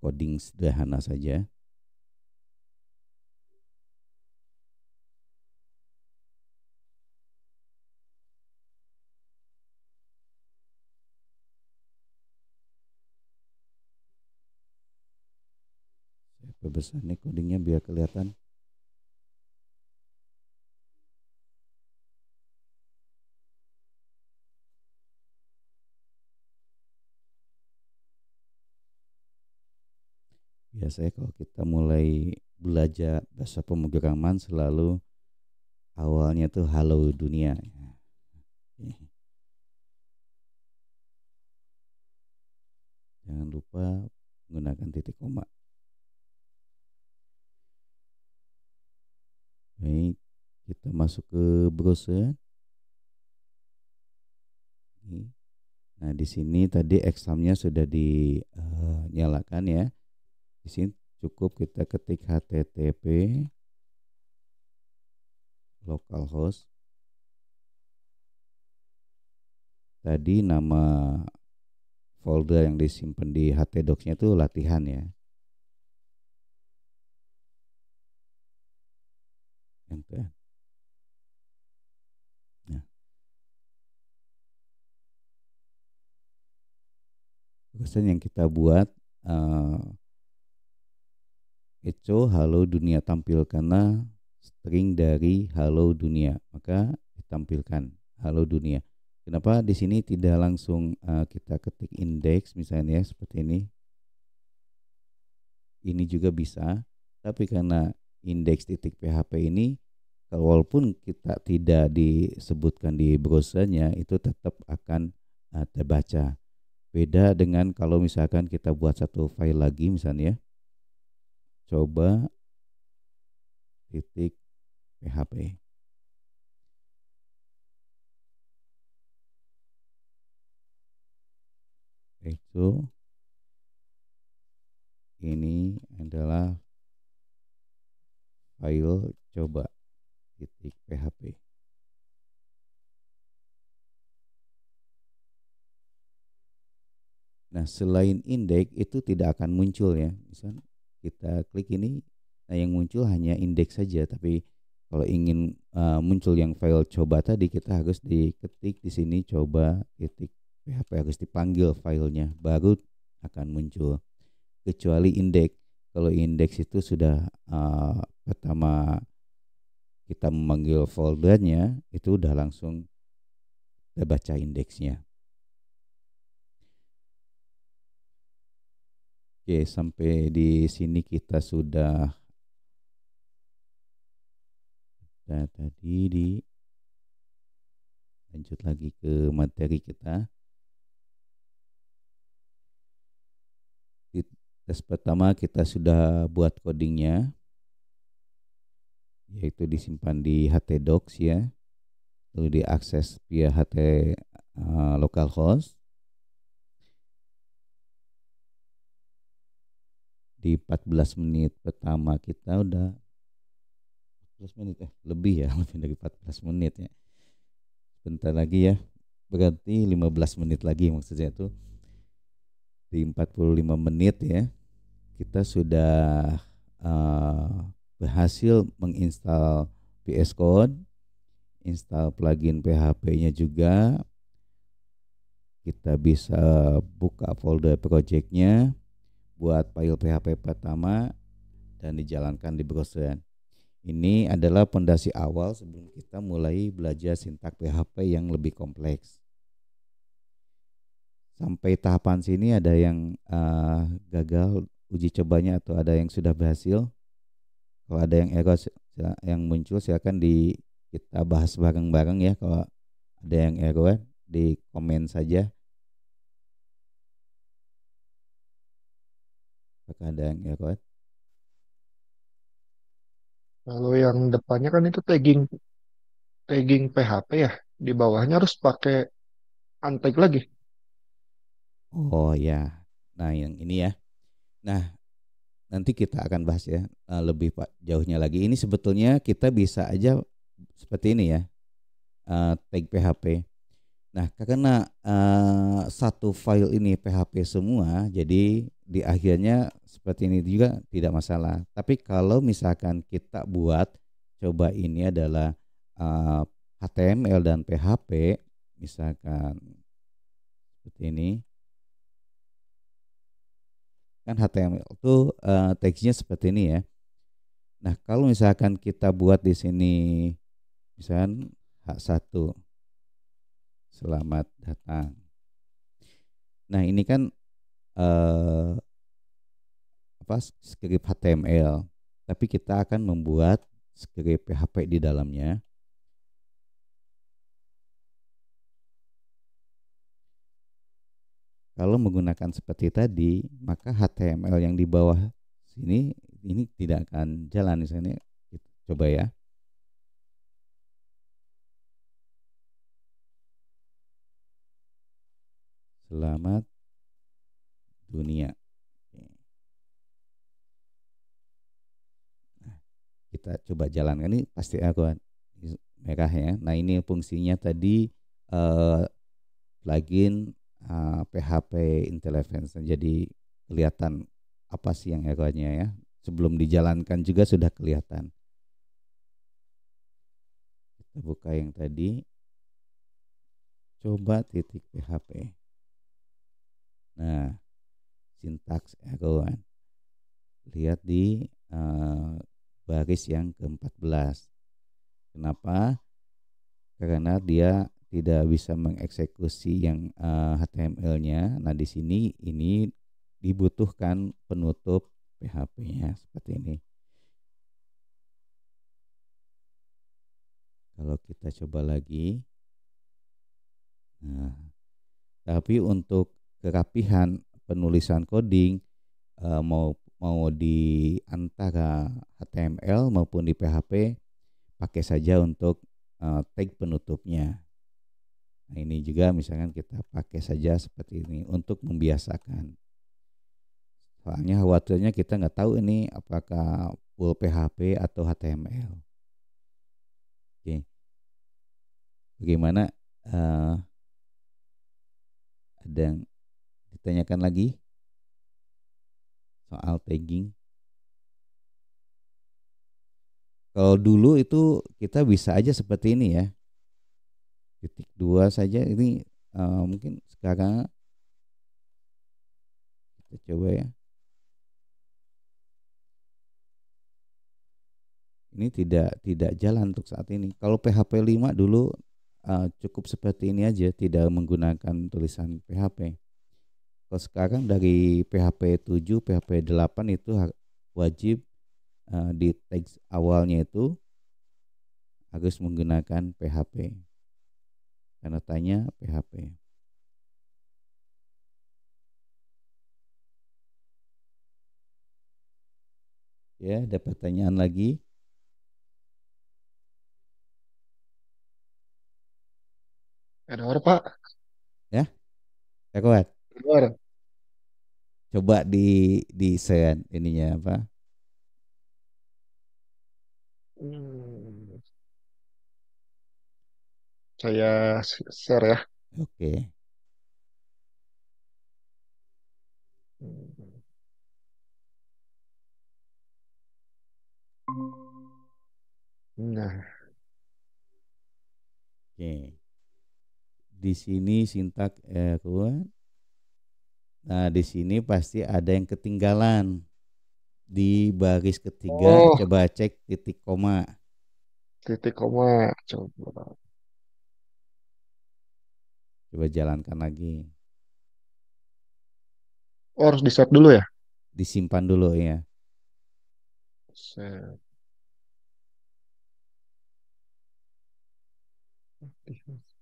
coding sederhana saja. Saya perbesar nih codingnya biar kelihatan. Biasanya kalau kita mulai belajar bahasa pemrograman selalu awalnya tuh halo dunia. Jangan lupa menggunakan titik koma. Baik, kita masuk ke browser. Nah, di sini tadi examnya sudah dinyalakan ya. Di sini cukup kita ketik http localhost. Tadi nama folder yang disimpan di htdocs-nya itu latihan ya. Enter. Nah, pesan yang kita buat echo halo dunia, tampilkanlah string dari halo dunia, maka ditampilkan halo dunia. Kenapa di sini tidak langsung kita ketik indeks misalnya seperti ini? Ini juga bisa, tapi karena indeks titik PHP ini walaupun kita tidak disebutkan di browsernya itu tetap akan terbaca. Beda dengan kalau misalkan kita buat satu file lagi misalnya, coba titik PHP. Itu ini adalah file coba titik PHP. Nah, selain indeks itu tidak akan muncul ya. Misal kita klik ini, nah yang muncul hanya indeks saja. Tapi kalau ingin muncul yang file coba tadi, kita harus diketik di sini coba titik PHP, harus dipanggil filenya, baru akan muncul. Kecuali indeks. Kalau indeks itu sudah pertama kita memanggil foldernya, itu udah langsung terbaca indeksnya. Oke, sampai di sini kita sudah tadi lanjut lagi ke materi kita. Di tes pertama kita sudah buat codingnya, yaitu disimpan di htdocs ya, lalu diakses via localhost. Di 14 menit pertama kita udah 14 menit lebih ya, lebih dari 14 menit ya. Bentar lagi ya, berarti 15 menit lagi maksudnya itu. Di 45 menit ya, kita sudah berhasil menginstal VS Code, install plugin PHP-nya juga. Kita bisa buka folder project-nya, buat file PHP pertama dan dijalankan di browser. Ini adalah pondasi awal sebelum kita mulai belajar sintak PHP yang lebih kompleks. Sampai tahapan sini ada yang gagal uji cobanya atau ada yang sudah berhasil? Kalau ada yang error yang muncul silakan kita bahas bareng-bareng ya. Kalau ada yang error di komen saja. Apakah ada yang error? Kalau yang depannya kan itu tagging tagging PHP ya. Di bawahnya harus pakai untag lagi. Oh ya. Nah, yang ini ya. Nah, nanti kita akan bahas ya lebih jauhnya lagi. Ini sebetulnya kita bisa aja seperti ini ya, tag PHP. Nah, karena satu file ini PHP semua, jadi di akhirnya seperti ini juga tidak masalah. Tapi kalau misalkan kita buat coba ini adalah HTML dan PHP, misalkan seperti ini. Kan HTML itu teksnya seperti ini ya. Nah, kalau misalkan kita buat di sini misalkan H1 selamat datang. Nah, ini kan script HTML, tapi kita akan membuat script PHP di dalamnya. Kalau menggunakan seperti tadi, maka HTML yang di bawah sini ini tidak akan jalan. Misalnya, coba ya. Selamat dunia. Nah, kita coba jalankan, ini pasti aku merah ya. Nah, ini fungsinya tadi plugin PHP Intelligence. Jadi kelihatan apa sih yang errornya ya. Sebelum dijalankan juga sudah kelihatan. Kita buka yang tadi. Coba titik PHP. Nah, sintaks error. Lihat di baris yang ke-14. Kenapa? Karena dia tidak bisa mengeksekusi yang HTML-nya. Nah, di sini ini dibutuhkan penutup PHP-nya seperti ini. Kalau kita coba lagi. Nah, tapi untuk kerapihan penulisan coding mau di antara HTML maupun di PHP, pakai saja untuk tag penutupnya. Nah, ini juga misalkan kita pakai saja seperti ini untuk membiasakan. Soalnya khawatirnya kita nggak tahu ini apakah full PHP atau HTML. Oke, bagaimana? Ada yang ditanyakan lagi soal tagging? Kalau dulu itu kita bisa aja seperti ini ya, titik 2 saja. Ini mungkin sekarang kita coba ya. Ini tidak jalan untuk saat ini. Kalau PHP 5 dulu cukup seperti ini aja, tidak menggunakan tulisan PHP. Kalau sekarang dari PHP 7, PHP 8 itu wajib di teks awalnya itu harus menggunakan PHP. Tanda tanya PHP. Ya, ada pertanyaan lagi? Error, Pak. Ya, kuat. Error. Coba di share ininya apa? Hmm, saya share ya. Oke. Hmm. Nah, Oke. Di sini sintak kuat. Nah, di sini pasti ada yang ketinggalan. Di baris ketiga oh, coba cek titik koma. titik koma. Coba. Coba jalankan lagi. Oh, harus di-save dulu ya? Disimpan dulu ya. Save.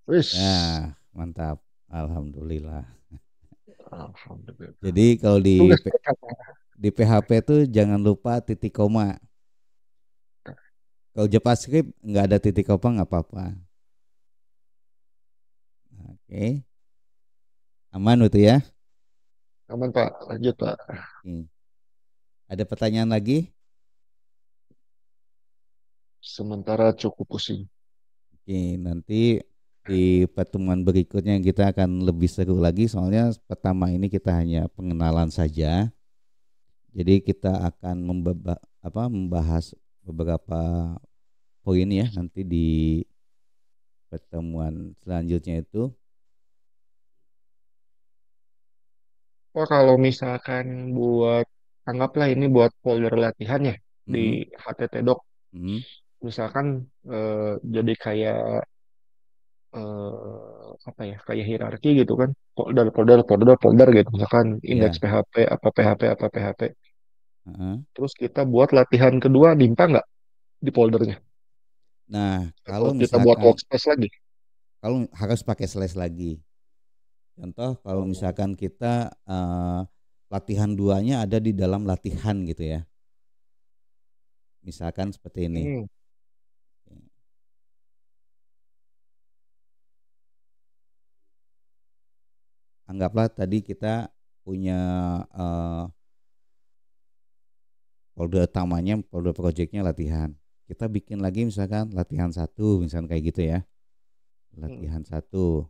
Wis. Nah, mantap. Alhamdulillah. Alhamdulillah. Jadi kalau Tugas TK. di PHP tuh jangan lupa titik koma. Kalau JavaScript nggak ada titik koma nggak apa-apa. Oke, aman itu ya. Aman, Pak. Lanjut, Pak. Oke. Ada pertanyaan lagi? Sementara cukup pusing. Oke, nanti di pertemuan berikutnya kita akan lebih seru lagi. Soalnya pertama ini kita hanya pengenalan saja. Jadi kita akan membahas beberapa poin ya nanti di pertemuan selanjutnya itu. Oh, kalau misalkan buat, anggaplah ini buat folder latihan ya di Mm-mm, HTTdoc. mm, Misalkan jadi kayak apa ya, kayak hierarki gitu kan. Folder, folder, folder, folder gitu. Misalkan indeks iya, PHP, apa PHP, apa PHP. Heeh. Terus kita buat latihan kedua, nimpa nggak di foldernya? Nah, Atau kalau kita buat misalkan workspace lagi? kalau harus pakai slash lagi. Contoh kalau Oh. misalkan kita latihan duanya ada di dalam latihan gitu ya. Misalkan seperti ini. Hmm. Anggaplah tadi kita punya eh, folder utamanya, folder projectnya latihan. Kita bikin lagi misalkan latihan satu, misalkan kayak gitu ya. Hmm. Latihan satu,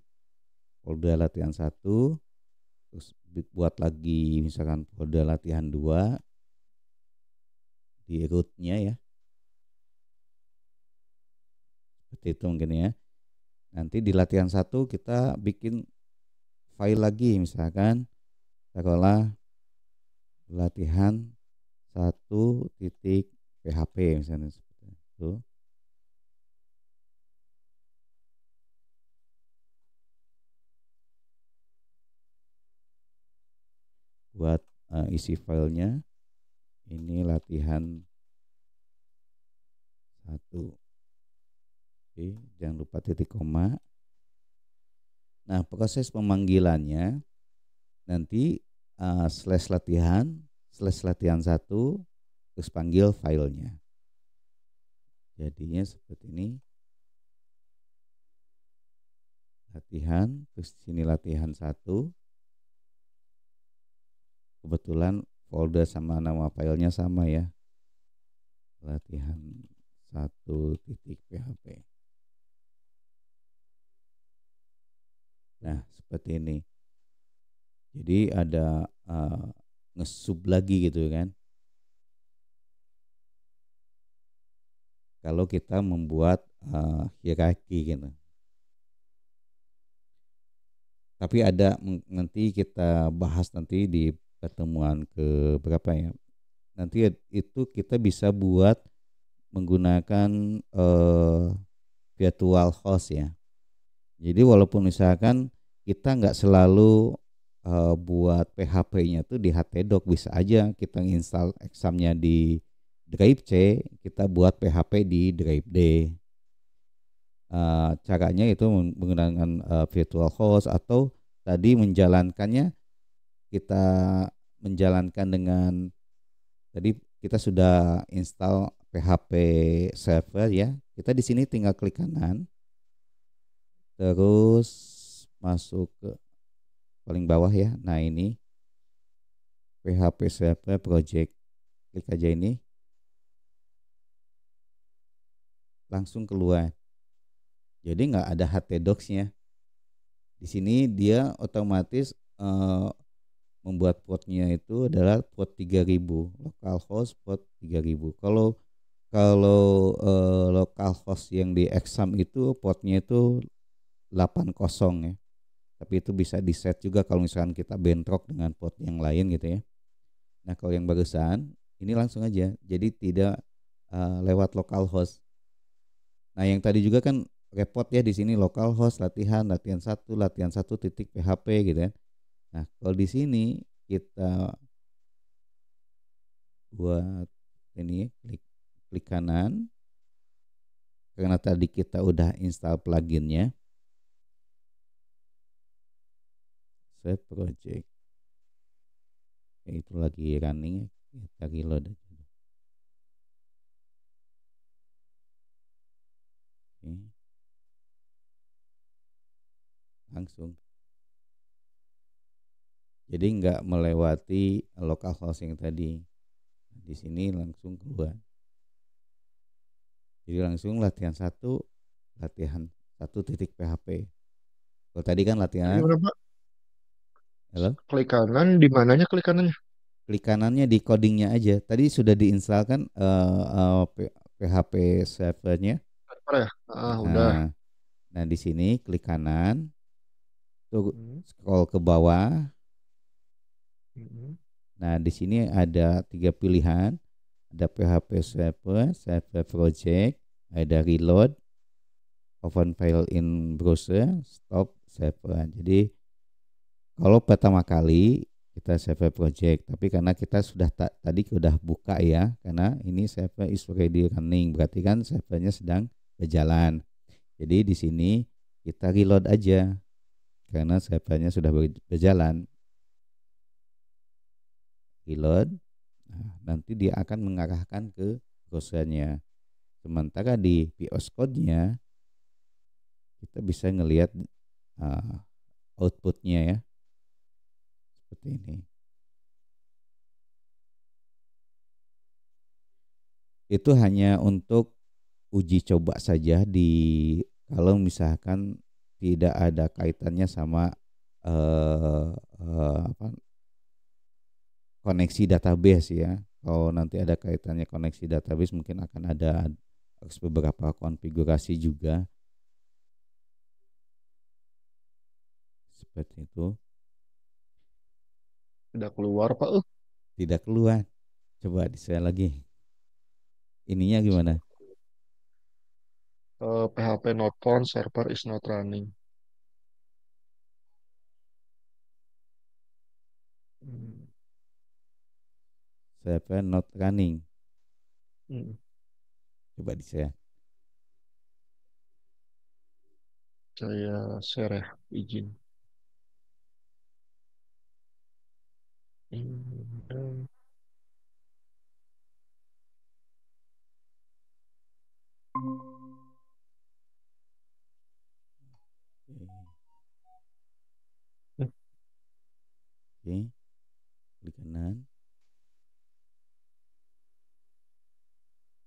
folder latihan satu, terus buat lagi misalkan folder latihan dua di rootnya ya. Seperti itu mungkin ya. Nanti di latihan satu kita bikin file lagi misalkan taruhlah latihan satu titik PHP misalnya seperti itu. Buat isi filenya ini latihan satu. Oke, jangan lupa titik koma. Nah, proses pemanggilannya nanti slash latihan satu, terus panggil filenya. Jadinya seperti ini, latihan, terus sini latihan satu. Kebetulan folder sama nama filenya sama ya, latihan satu titik PHP. Nah, seperti ini. Jadi ada ngesub lagi gitu kan. Kalau kita membuat hierarki gitu. Tapi ada nanti kita bahas nanti di pertemuan ke berapa ya. Nanti itu kita bisa buat menggunakan virtual host ya. Jadi walaupun misalkan kita nggak selalu buat PHP-nya tuh di htdoc, bisa aja kita install examnya di drive C, kita buat PHP di drive D. Caranya itu menggunakan virtual host atau tadi menjalankannya kita menjalankan dengan tadi kita sudah install PHP server ya. Kita di sini tinggal klik kanan terus masuk ke paling bawah ya. Nah, ini PHP server project. Klik aja ini langsung keluar. Jadi nggak ada htdocs-nya. Di sini dia otomatis membuat portnya itu adalah port 3000, localhost port 3000. Kalau kalau localhost yang di exam itu portnya itu 80 ya. Tapi itu bisa di set juga kalau misalkan kita bentrok dengan port yang lain gitu ya. Nah, kalau yang barusan ini langsung aja. Jadi tidak lewat localhost. Nah, yang tadi juga kan repot ya di sini localhost latihan satu titik PHP gitu ya. Nah, kalau di sini kita buat ini klik klik kanan karena tadi kita udah install pluginnya. Save project. Itu lagi running, kita reload aja. Oke. Langsung. Jadi nggak melewati localhost yang tadi. Di sini langsung keluar. Jadi langsung latihan satu titik PHP. Kalau tadi kan Jadi latihan, gimana Pak? halo, Klik kanan, di mananya klik kanannya? klik kanannya di codingnya aja. Tadi sudah diinstalkan PHP servernya. Server ya? Ah, udah. Nah, nah di sini klik kanan, tuh Hmm. scroll ke bawah. Hmm. Nah, di sini ada 3 pilihan. Ada PHP server, server project, ada reload, open file in browser, stop server. Jadi kalau pertama kali kita save project. Tapi karena kita sudah tadi sudah buka ya, karena ini save is already running, berarti kan save-nya sedang berjalan. Jadi di sini kita reload aja karena save-nya sudah berjalan. Reload. Nah, nanti dia akan mengarahkan ke browsernya. Sementara di VS Code-nya kita bisa ngelihat uh, outputnya ya seperti ini. Itu hanya untuk uji coba saja di kalau misalkan tidak ada kaitannya sama apa, koneksi database ya. Kalau nanti ada kaitannya koneksi database mungkin akan ada harus beberapa konfigurasi juga seperti itu. Udah keluar Pak. Tidak keluar. Coba saya lagi. Ininya gimana? PHP not found, server is not running. Hmm. Server not running. Hmm. Coba di saya. Saya share ya, izin. Hmm. Oke, klik kanan,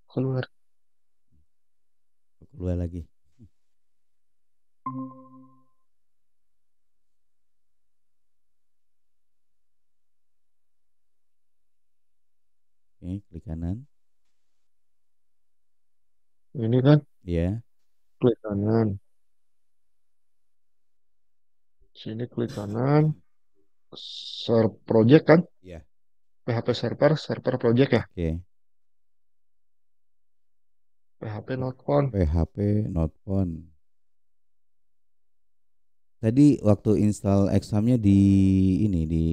Keluar. keluar lagi. Oke, klik kanan. Ini kan Ya, klik kanan. Sini klik kanan. Server project kan? ya. PHP server, server project ya. Oke. PHP not found. PHP not found. Tadi waktu install examnya di ini di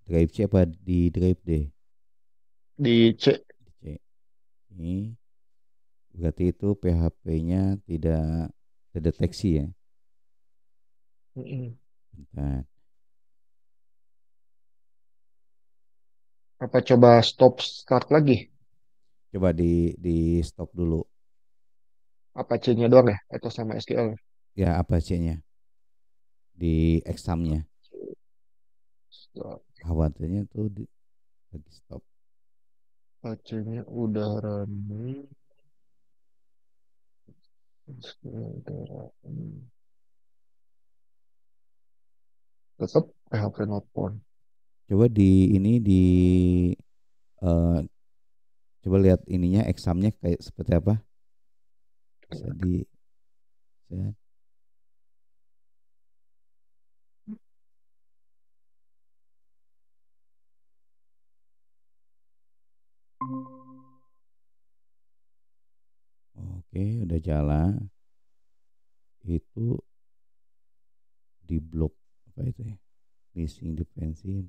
drive C apa di drive D? Dicek. Di C. Ini berarti itu PHP-nya tidak terdeteksi ya. Mm-mm. Bentar. Apa coba stop start lagi? Coba di stop dulu. Apa C-nya doang ya? Atau sama SQL? Ya apa C-nya? Di examnya. Stop. Khawatirnya tuh lagi stop. Apa C-nya udah running. Udah running. Tetap PHP not found. Coba di ini di eh, coba lihat ininya examnya kayak seperti apa? Bisa di saya. Oke, udah jalan. Itu di blok apa itu ya? Missing dependency.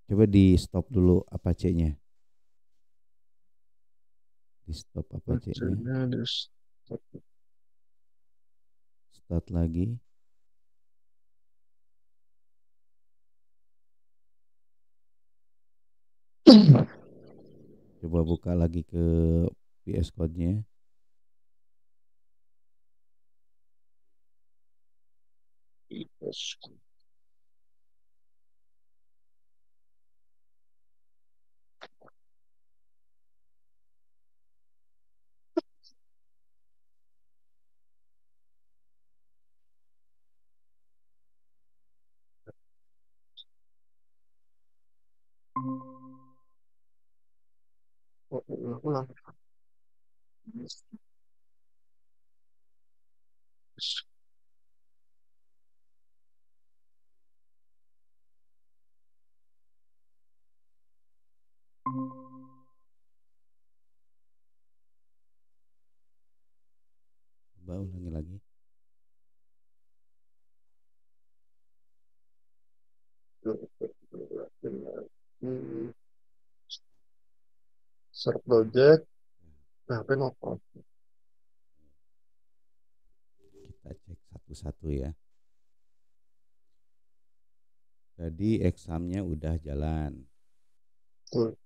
Coba di stop dulu apa C-nya? Di stop apa C-nya? C-nya di stop. Start lagi. Coba buka lagi ke VS Code-nya. Yes. Oh, ulang. Coba ulang. Ulangi lagi. Hmm, Start project, PHP novel. Kita cek satu-satu ya. Tadi examnya udah jalan. Tuh,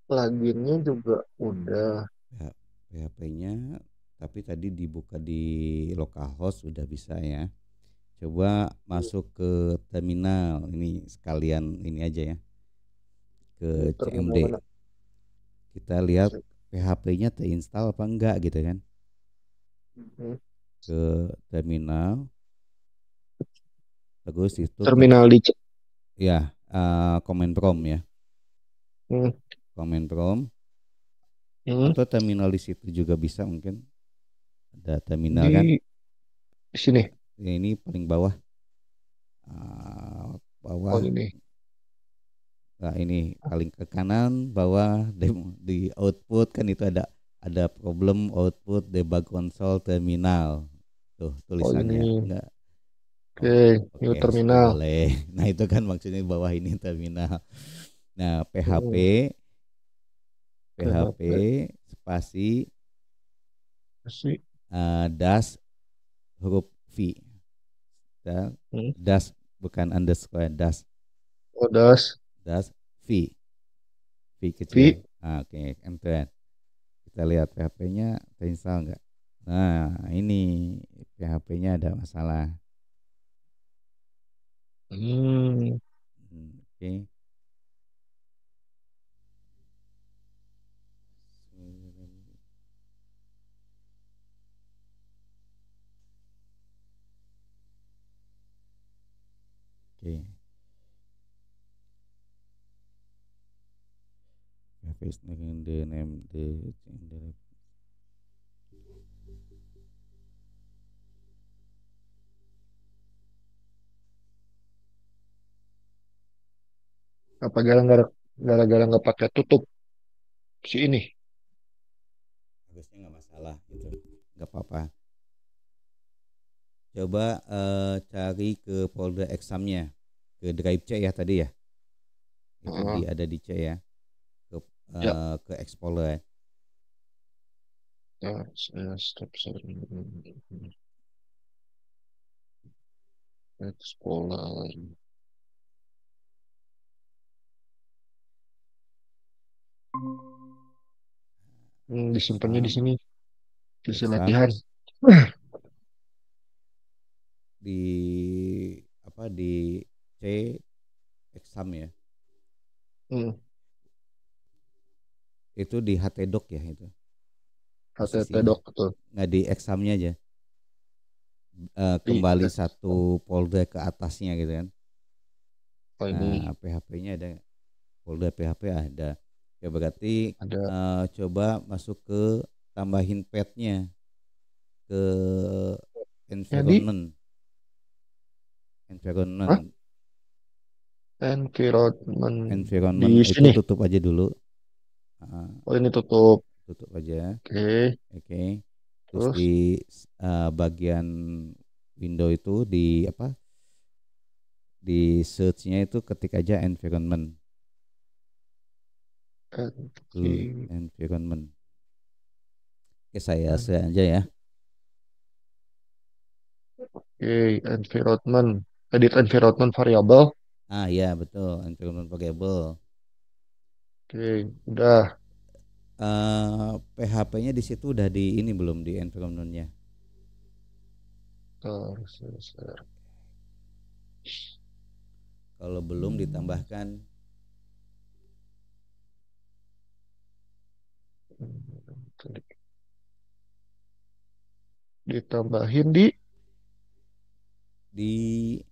pluginnya juga udah. PHP-nya, tapi tadi dibuka di localhost udah bisa ya. Coba masuk ke terminal ini sekalian ini aja ya, Ini ke terminal CMD. mana? Kita lihat PHP-nya terinstall apa enggak gitu kan. Hmm. Ke terminal, terus itu ketik Terminal di ya, command prompt ya, hmm. command prompt Hmm. atau terminal di situ juga bisa mungkin. Ada terminal kan? Di sini. Ya, ini paling bawah, Oh bawah. ini. Nah, ini paling ke kanan bawah di output kan itu ada problem output debug console terminal. Tuh Oh tulisannya ini. enggak. Oke, Oh, new oke, skip terminal. boleh. Nah, itu kan maksudnya bawah ini terminal. Nah, PHP Hmm. PHP PHP. spasi Masih. dash huruf V. Hmm. Dash bukan underscore, dash Oh, das. dash V. V kecil. V. Oke, enter. Kita lihat PHP-nya terinstall enggak. Nah, ini PHP-nya ada masalah. Hmm. Oke. Oke. PHP is not in the name the Apa gara-gara nggak pakai tutup si ini? harusnya nggak masalah gitu. Nggak apa-apa. Coba cari ke folder examnya, ke drive C ya tadi ya. Itu Heeh. ada di C ya. Ke Ya. ke Explorer. Ya, saya stop sharing. Explorer. Disimpannya di Exam, sini. Sisi exam latihan. di di C exam ya. Hmm. Itu di htdoc ya itu HTTP posisinya. doc betul. Nggak di examnya aja. Di Kembali satu folder ke atasnya gitu kan. oh Nah, ini PHP-nya ada, folder PHP ada. Ya berarti ada. coba masuk ke tambahin pad-nya ke Jadi environment. hah? Environment. Environment Environment di itu sini. tutup aja dulu. Ah, Oh ini tutup. tutup aja. Oke. Oke. Terus Terus di bagian window itu di search-nya itu ketik aja environment. Oke. Environment. Oke, saya share aja ya. Oke, environment. Edit environment variable. Ya betul, environment variable. Oke, udah. PHP-nya di situ udah di ini belum di environment-nya. Terus, Kalau belum hmm, ditambahkan ditambahin di di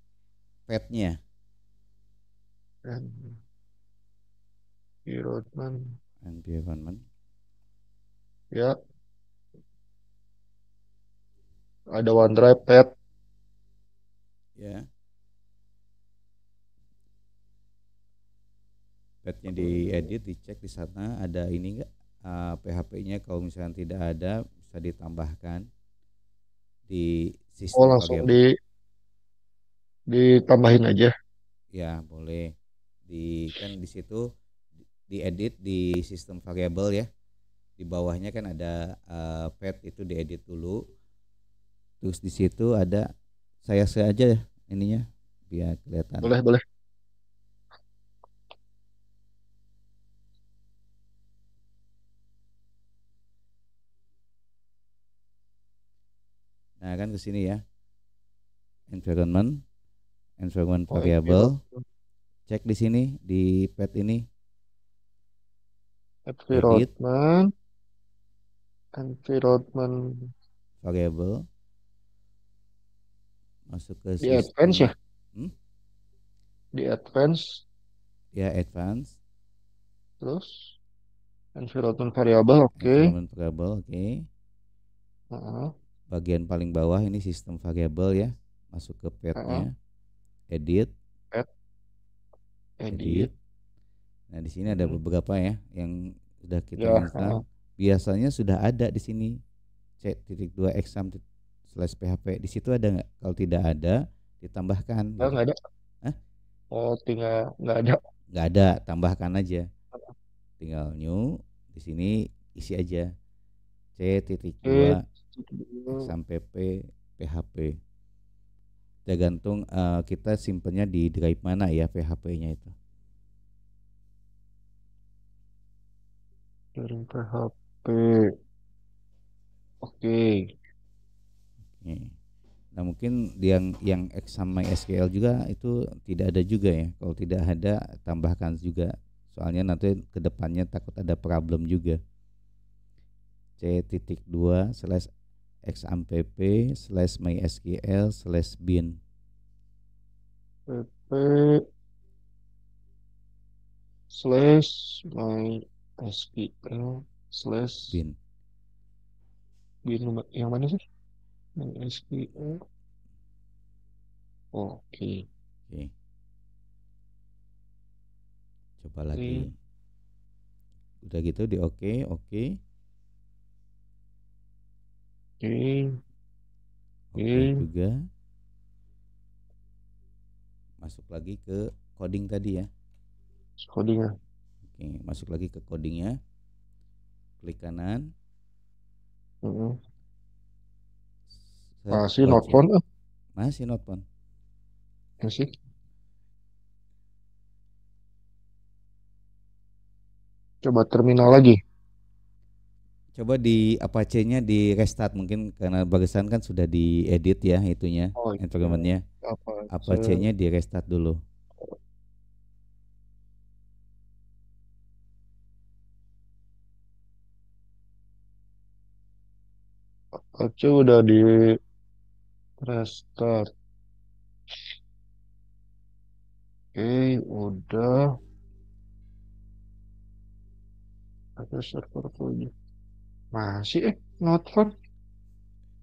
pad-nya environment. environment. Ya, ada OneDrive pad. Ya, Petnya diedit, dicek di sana ada ini enggak, PHP-nya. Kalau misalnya tidak ada bisa ditambahkan di Oh, sistem langsung variabel. ditambahin aja. Ya, boleh. Di kan di situ diedit di sistem variabel ya. Di bawahnya kan ada pet, itu diedit dulu. Terus di situ ada saya aja ya ininya biar kelihatan. Boleh, boleh. Nah, kan ke sini ya. Environment, environment Oh, environment. variable. Cek di sini di pet ini edit Environment. Environment. variable, masuk ke Di advance sistem ya? Di advance. ya advance, Terus environment variable, oke. environment variable, oke. Heeh, Bagian paling bawah ini sistem variable ya. Masuk ke heeh. petnya, edit, Add, edit. edit. Nah, di sini ada Mm-mm. beberapa ya yang sudah kita Ya, heeh. install. Biasanya sudah ada di sini c.2 exam slash php. Di situ ada nggak? Kalau tidak ada, ditambahkan Ah, gitu. nggak ada. Hah? Oh, tinggal nggak ada. Nggak ada, tambahkan aja. Tinggal new, di sini isi aja Oke. c.2 exam pp php. Tergantung kita simpennya di drive mana ya PHP-nya itu. Sharing PHP. Oke. Oke. Nah, mungkin yang exam MySQL juga itu tidak ada juga ya. Kalau tidak ada, tambahkan juga. Soalnya nanti ke depannya takut ada problem juga. c.2 slash xampp slash mysql slash bin PP slash my SQL slash bin. yang mana sih? My SQL. Oke. Oke, coba Oke. lagi. Udah gitu di oke, oke, Oke. oke Oke. juga. Masuk lagi ke coding tadi ya. Coding. Oke, masuk lagi ke codingnya. Klik kanan, Mm-mm. search Masih not project. found. Masih not found. Masih. Coba terminal lagi. Coba di Apache-nya di restart mungkin karena barusan kan sudah diedit ya itunya, Oh iya. environment-nya. Apa aja. Apache-nya di restart dulu. Aja udah di restart. Oke, udah. Ada server punya. Masih not found.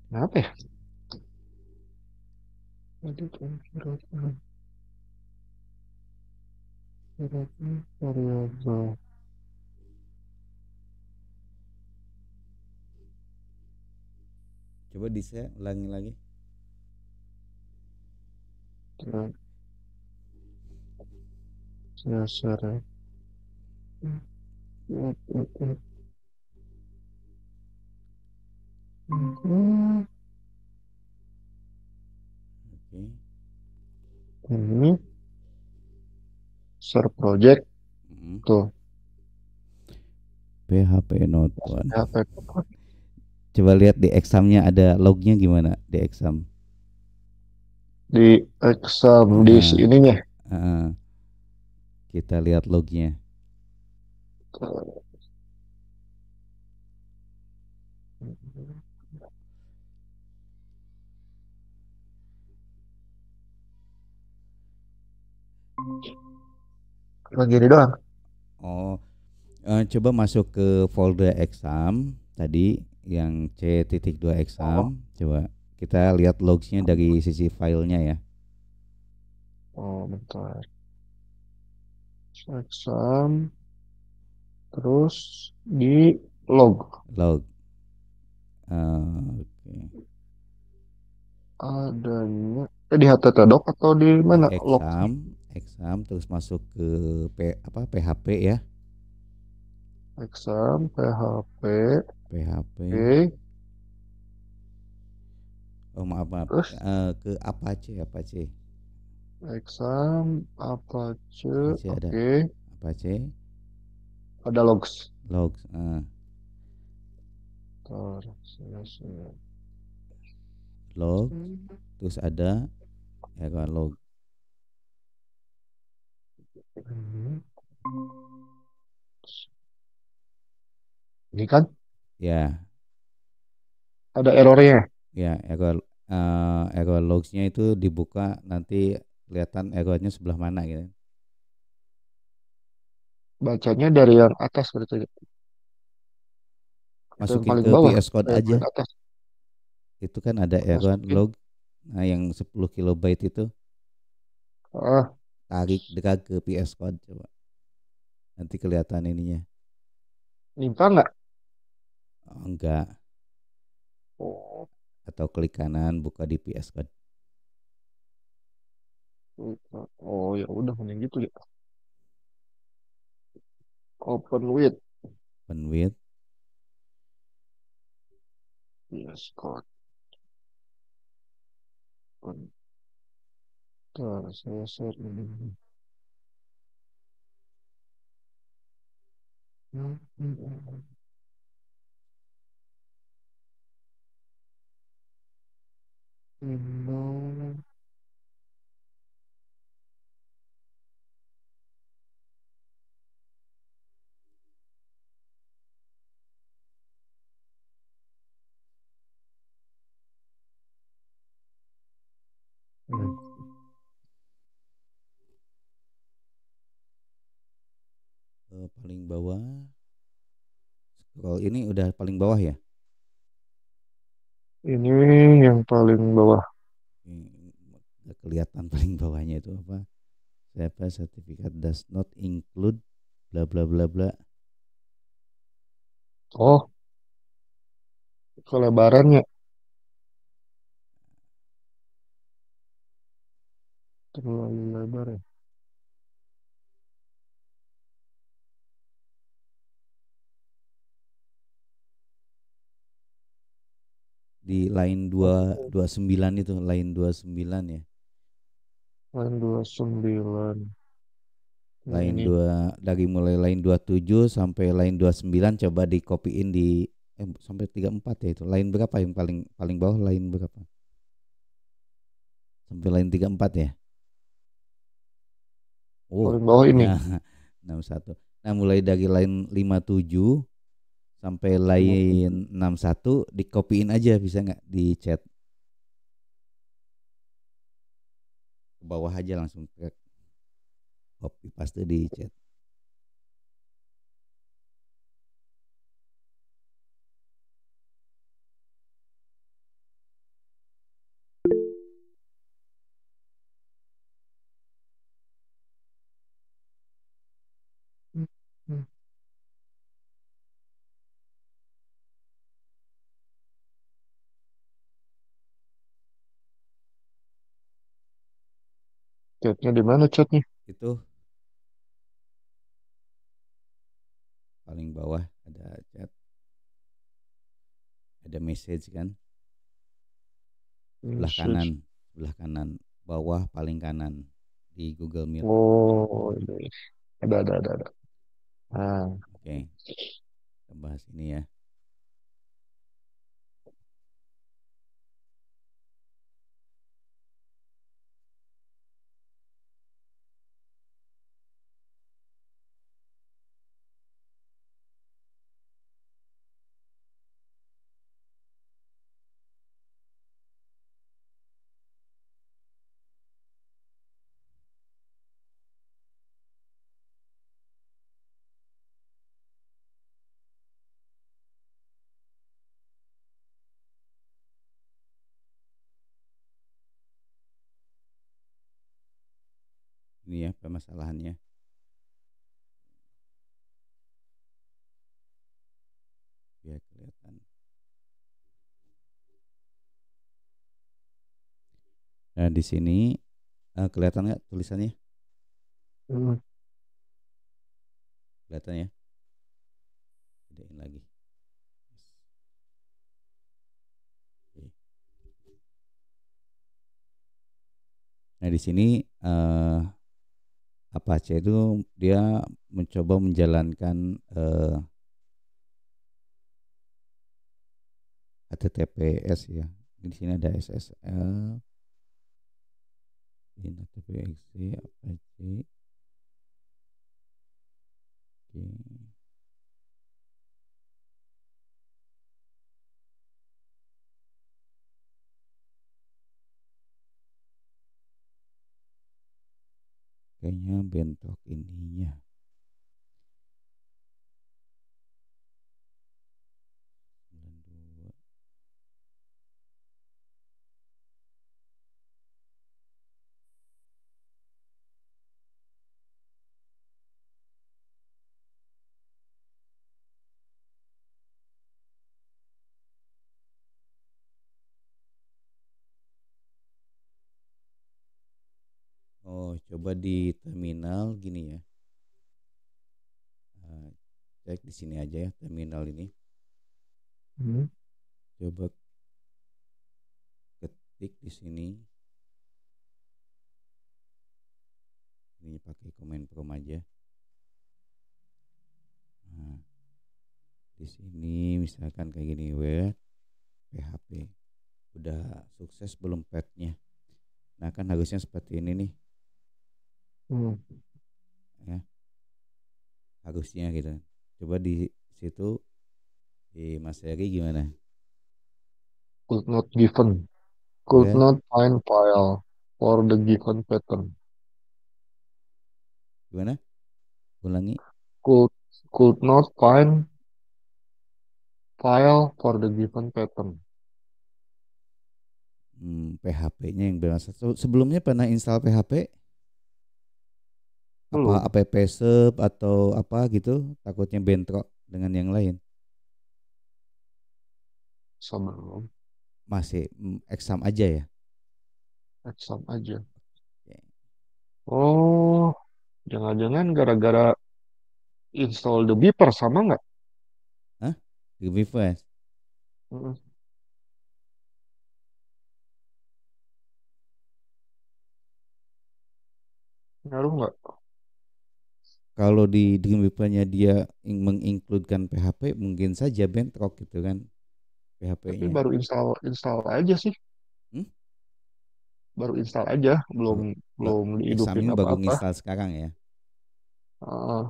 Kenapa ya? Edit environment. Environment variable. Coba ulangi lagi. Terus, dasar. Oke. Ini start project Mm. tuh. PHP not found. Ya, Coba lihat di exam-nya ada lognya gimana di exam. di exam di Nah, ininya. kita lihat lognya. Lagi ini doang. Oh, coba masuk ke folder exam tadi yang c.2 Oh, exam. Coba kita lihat logsnya dari sisi filenya ya. oh bentar. Exam, terus di log. log. Oke. Adanya di HTTdoc atau di Di mana lognya? exam terus masuk ke PHP ya, Exam, PHP, PHP. oke. Oh maaf maaf. Terus Ke Apache. exam, Apache, Apache ada oke. Apache Ada logs. logs. Ntar, saya. Log terus ada error log. Hmm. Ini kan Ya, ada errornya. ya error logsnya itu dibuka nanti kelihatan errornya sebelah mana gitu. Bacanya dari yang atas berarti. Atau yang Masukin paling ke bawah. VS Code Yang aja. paling atas. Itu kan ada error Masukin. log, nah yang 10 kilobyte itu Ah, tarik drag ke VS Code coba. Nanti kelihatan ininya. nimpa nggak? Oh, enggak, Oh, atau klik kanan buka di VS Code. nimpa. Oh ya udah mending gitu ya. Open with. Open with. Yes, code. Bentar, saya share ini. Hmm, hmm, hmm, no. Hmm. Paling bawah. Scroll ini udah paling bawah ya. Ini yang paling bawah. Nggak kelihatan paling bawahnya itu apa. Siapa sertifikat does not include bla bla bla bla. Oh, kelebarannya terlalu lebar ya. Di line Oh, 229 itu, line 29 ya. lain 29. Line Ini 2 dari mulai line 27 sampai line 29 coba dikopiin di sampai 34 ya itu. Line berapa yang paling paling bawah, line berapa? Sampai line 34 ya. Oh, paling bawah ini. ya 61. Nah, mulai dari line 57 sampai 57. line 61 dikopiin aja bisa nggak di chat ke bawah aja langsung ke copy paste di chat. Hmm, hmm. Chatnya di mana chatnya? Itu paling bawah ada chat, ada message kan. Sebelah kanan, Message. sebelah kanan, bawah paling kanan di Google Meet. Oh, ini. Ada. Nah, Oke, kita bahas ini ya. Ini ya permasalahannya. kelihatan. Nah, di sini kelihatan nggak tulisannya? Hmm. Kelihatan ya? Gedein lagi. Oke. Nah, di sini Apache itu dia mencoba menjalankan HTTPS ya. Di sini ada SSL, ini HTTPS, Apache. Oke. Kayaknya bentrok ininya. Oh, coba di terminal gini ya. Eh, Cek di sini aja ya terminal ini. Hmm. Coba ketik di sini. Ini pakai command prompt aja. Nah, di sini misalkan kayak gini web PHP. Udah sukses belum petnya? Nah, kan harusnya seperti ini nih, Hmm. ya. Harusnya gitu. Coba di situ di Mas Heri gimana? Could not given. Oh Could ya, not find file for the given pattern. gimana? Ulangi. Could could not find file for the given pattern. PHP-nya yang bermasalah. Sebelumnya pernah install PHP? Apa Belum. app sub atau apa gitu? Takutnya bentrok dengan yang lain. Sebelum Masih exam aja ya. exam aja. Oke. Oh, jangan-jangan gara-gara install the beeper sama nggak? Hah? Lebih fast. Mm-mm. Ngaruh nggak? Kalau di Dreamweaver-nya dia mengincludekan PHP, mungkin saja bentrok gitu kan Tapi PHP-nya. baru install install aja sih. Hmm? Baru install aja, belum Baru belum exam dihidupin ini baru apa-apa. nginstal sekarang ya.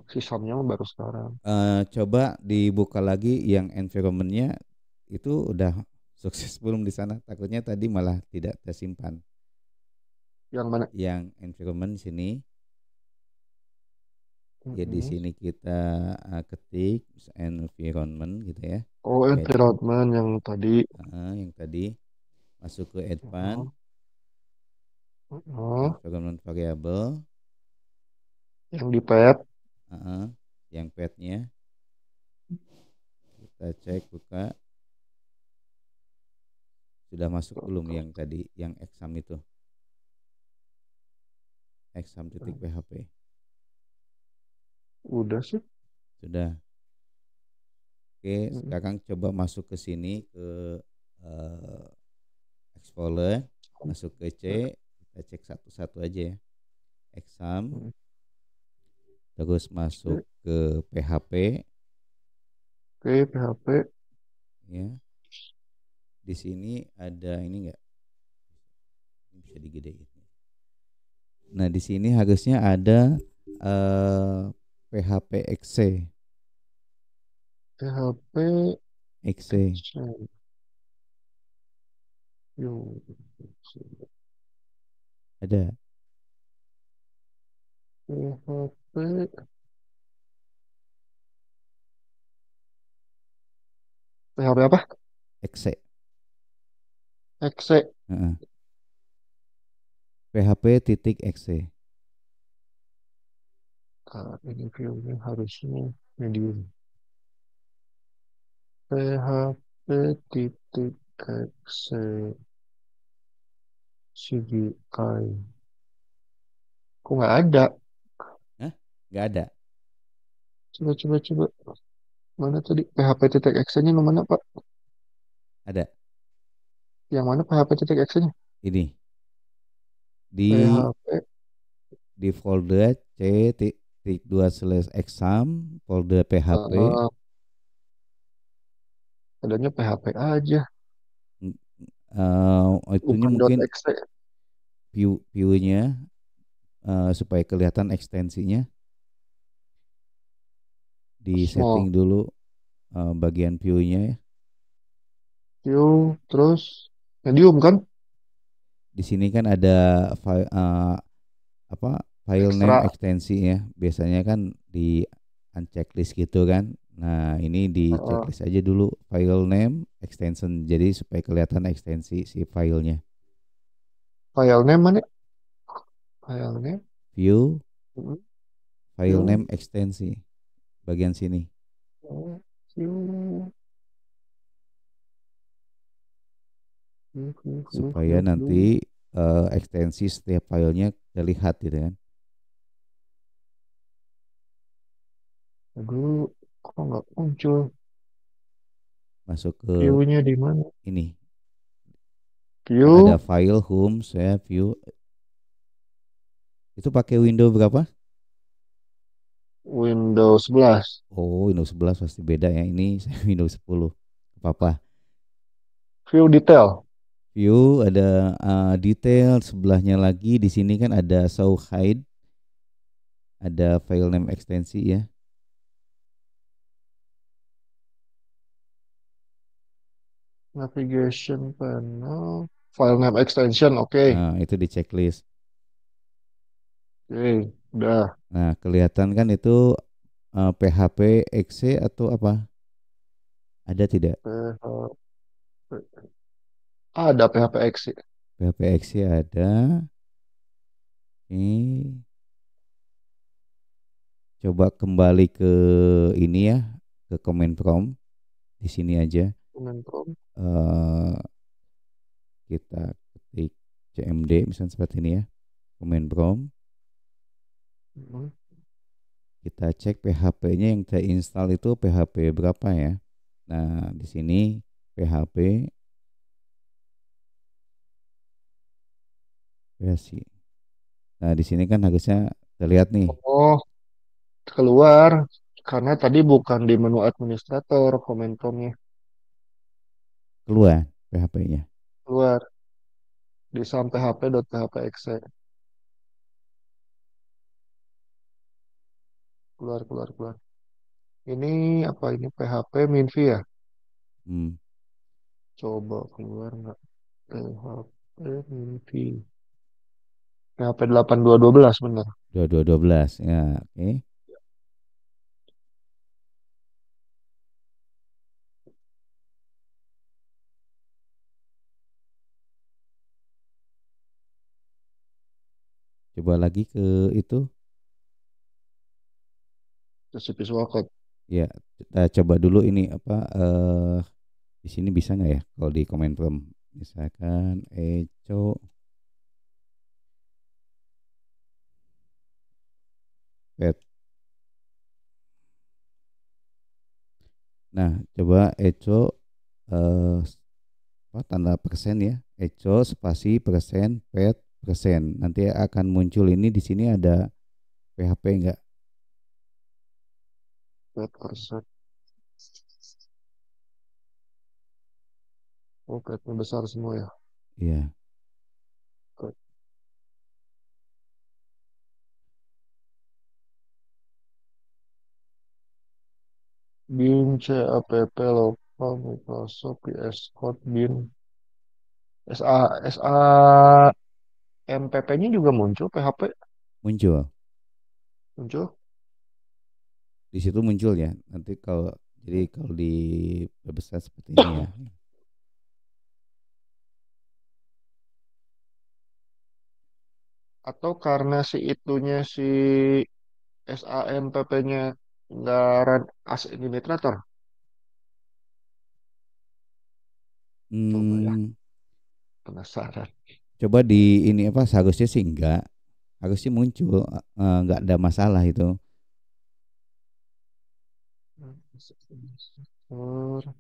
Sistemnya mah baru sekarang. Coba dibuka lagi yang environment-nya itu udah sukses belum di sana? Takutnya tadi malah tidak tersimpan. Yang mana? Yang environment sini ya di Mm-mm. sini kita ketik environment gitu ya. Oh, Add, environment yang tadi. yang tadi masuk ke advanced Oh, oh, environment variable, yang di pet. uh, yang path-nya kita cek buka sudah masuk belum yang tadi yang exam itu exam titik php Udah sih. sudah. Oke, Mm-mm. sekarang coba masuk ke sini ke uh, Explorer, masuk ke C, kita cek satu-satu aja ya. Exam, Mm. terus masuk Oke, ke PHP oke, PHP. ya. Di sini ada ini enggak? Ini bisa digedein. Nah, di sini harusnya ada PHP exe, PHP exe. Exchange. Yo. Ada PHP. PHP apa? exe. Exe. Heeh. PHP titik exe. Ini viewnya harusnya medium. PHP titik exe CGI. Kok nggak ada? Hah? Nggak ada. Coba. Mana tadi? PHP titik exe-nya yang mana, Pak? Ada. Yang mana PHP titik exe-nya? Ini di PHP. di folder C titik dua slash exam folder PHP. eh, adanya PHP aja. Itunya Bukan mungkin .exe. viewnya supaya kelihatan ekstensinya di setting Small. dulu bagian viewnya ya. View. Terus. Medium kan? Di sini kan ada apa file name Ekstra. ekstensi ya. Biasanya kan di unchecklist gitu kan. Nah, ini di eh, checklist aja dulu file name extension jadi supaya kelihatan ekstensi si filenya. file name mana? File name. View Mm, file name View. ekstensi bagian sini View. supaya nanti ekstensi setiap filenya terlihat gitu kan. Aduh, kok nggak muncul? Masuk ke View-nya di mana? ini yang ada View file home saya view itu pakai Windows berapa? Windows 11. Oh, Windows 11 pasti beda ya. Ini saya Windows 10. Apa-apa. View detail. View ada detail sebelahnya lagi di sini kan ada show hide, ada file name ekstensi ya. Navigation panel. File name extension. Oke. Nah, itu di checklist. Oke. Udah. Nah, kelihatan kan itu PHP exe atau apa? Ada tidak? PHP. Ada PHP exit. PHP exe ada. Ini coba kembali ke ini ya, ke command prompt di sini aja. Command prompt. eh kita ketik cmd misalnya seperti ini ya, command prompt. Hmm. Kita cek PHP-nya yang terinstall itu PHP berapa ya. Nah, di sini PHP versi. Nah, di sini kan harusnya terlihat nih Oh, keluar. Karena tadi bukan di menu administrator command prompt-nya. keluar PHP-nya. Keluar. Di sam php.php.exe. Keluar. Ini apa ini PHP Minvi ya? Hmm, Coba keluar nggak? PHP Minvi. PHP 8212 bener. 2212 ya, oke. Coba lagi ke itu. Terus visual code. Ya, kita coba dulu ini apa di sini bisa nggak ya kalau di command prompt misalkan echo. Pet. Nah, coba echo eh, apa, tanda persen ya. Echo spasi persen pet persen. Nanti akan muncul ini di sini ada PHP enggak? Pet. Oh, petnya besar semua ya. Iya. Oke. Bin CAPP lokal Microsoft PS Code bin MPP-nya juga muncul PHP Muncul. muncul. Di situ muncul ya. Nanti kalau jadi kalau di website seperti ini ya. Atau karena si itunya si S A, M, P, P-nya, nggak run as administrator. Coba ya, Hmm, penasaran. coba di ini apa seharusnya sih enggak, harusnya muncul, enggak ada masalah itu. Store,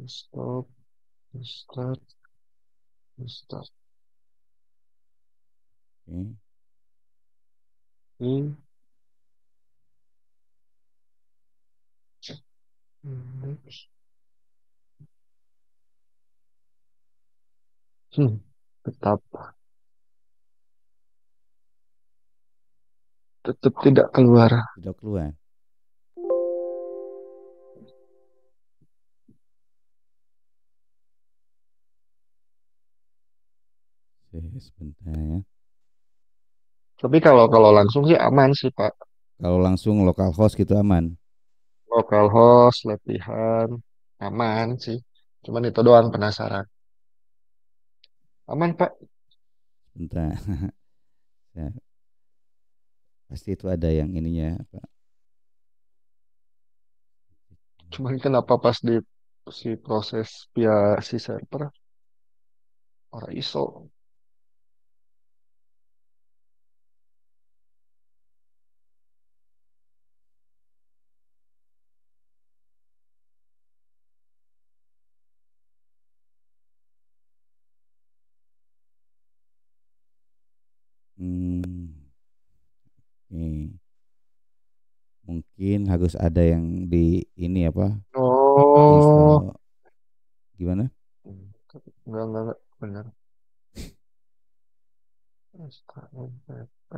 stop, start, start. Oke. Ini, next. Hmm, tetap, tetap tidak keluar. Tidak keluar. Sebentar ya. Tapi kalau kalau langsung sih aman sih Pak. Kalau langsung localhost gitu aman. Localhost, latihan, aman sih. Cuman itu doang penasaran. Aman Pak. Sebentar. Ya, pasti itu ada yang ininya apa. Cuman kenapa pas di si proses via si server orang ISO. Hmm, oke. Mungkin harus ada yang di ini apa Oh, install gimana? enggak, benar. SKMPP.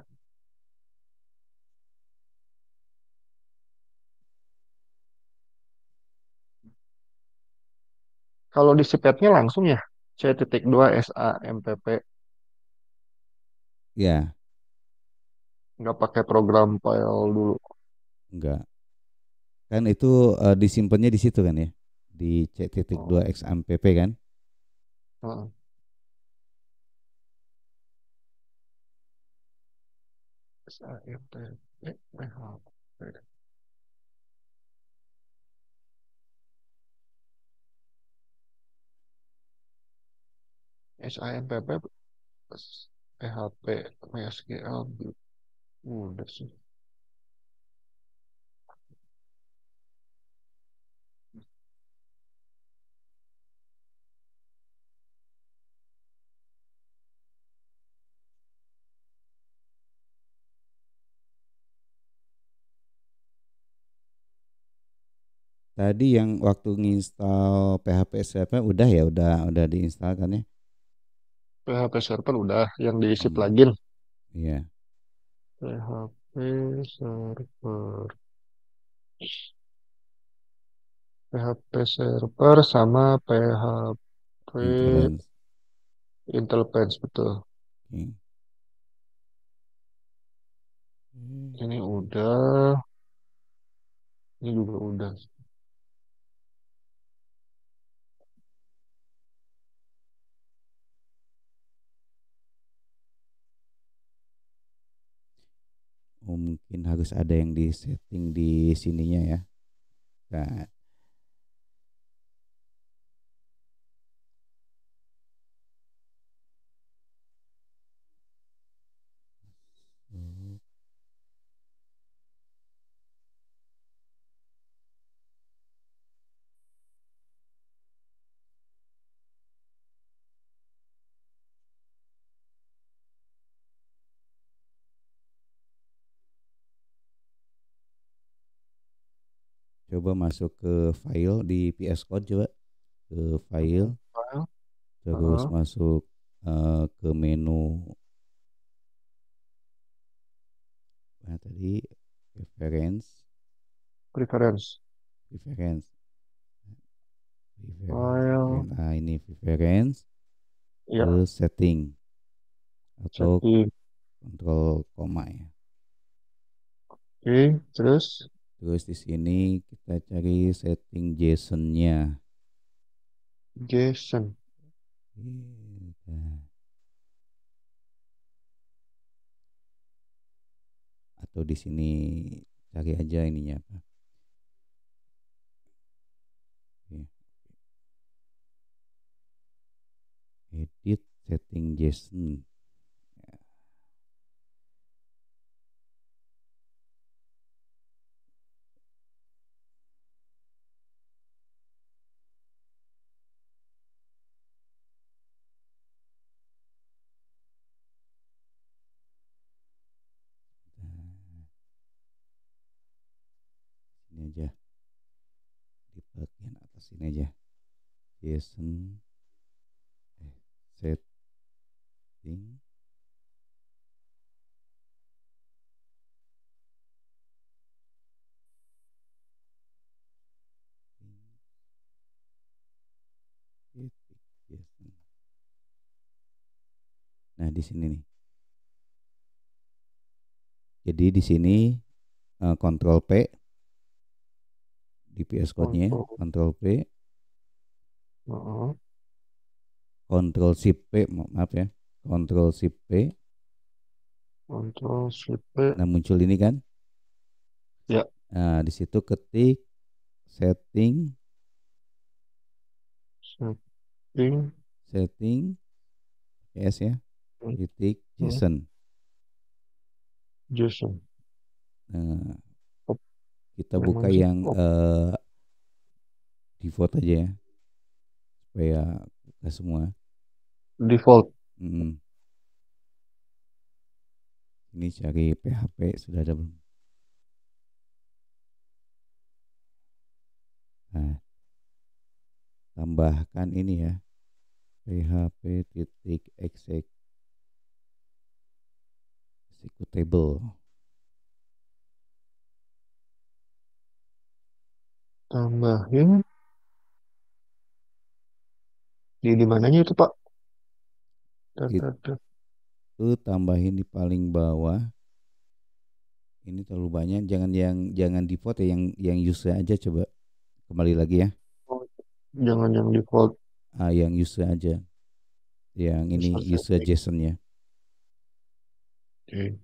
Kalau di sipetnya langsung ya, C.2 SAMPP, Ya, nggak pakai program file dulu. enggak. Kan itu disimpannya di situ kan ya. Di C.2 Oh, XAMPP kan? heeh. SAMPP, PHP. SAMPP, PHP, MySQL, udah sih. Tadi yang waktu nginstal PHP siapa udah ya udah diinstal kan ya? PHP server udah, yang diisi Hmm, plugin. iya. PHP server, PHP server sama PHP Interlens. Intel Page betul. Oke. Hmm. Ini udah, ini juga udah. Oh, mungkin harus ada yang di setting di sininya ya. Nah, hmm, coba masuk ke file di PS Code coba ke file File, terus heeh, masuk ke menu tadi preference preference, preference preference file, preference ini preference ya, ke setting atau setting, kontrol koma ya. oke, terus Terus di sini kita cari setting JSON-nya. JSON, Gitu. Atau di sini cari aja ininya apa. Oke. edit setting JSON. Nah, ini aja di bagian atas ini aja. JSON setting titik JSON. Nah, di sini nih. Jadi di sini Ctrl P di VS Code-nya, Kontrol. Ctrl P, Heeh. Ctrl Shift P, maaf ya, Ctrl Shift P. Kontrol Shift P. Nah, muncul ini kan. Ya. Nah, di situ ketik setting Setting. setting PS ya, titik JSON. JSON. Nah, Oh, kita buka memang sih. yang Oh, default aja ya, supaya buka semua. default. Hmm, ini cari PHP sudah ada belum? Nah, tambahkan ini ya, PHP titik executable. Tambahin di mananya itu Pak? Data. Itu tambahin di paling bawah. Ini terlalu banyak, jangan default ya, yang user aja, coba kembali lagi ya. Oh, jangan yang default. Yang user aja, yang ini User user setting. JSON-nya. Oke.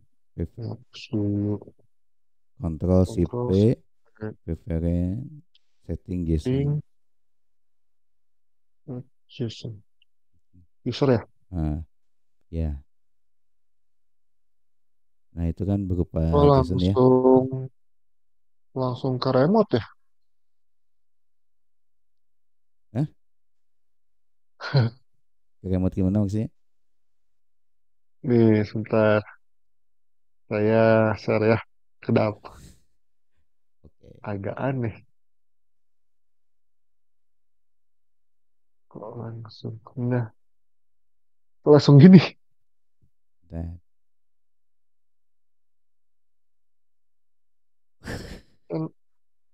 Hapus dulu. Control Shift Kontrol P, preference setting JSON. setting. JSON. User ya? Nah, ya. Nah, itu kan berupa Oh, JSON ya. langsung ke remote ya? Hah? Remote gimana maksudnya? Nih, sebentar. Saya share ya. Kedap. Oke. Agak aneh. Kok langsung. Nah, langsung gini. Nah,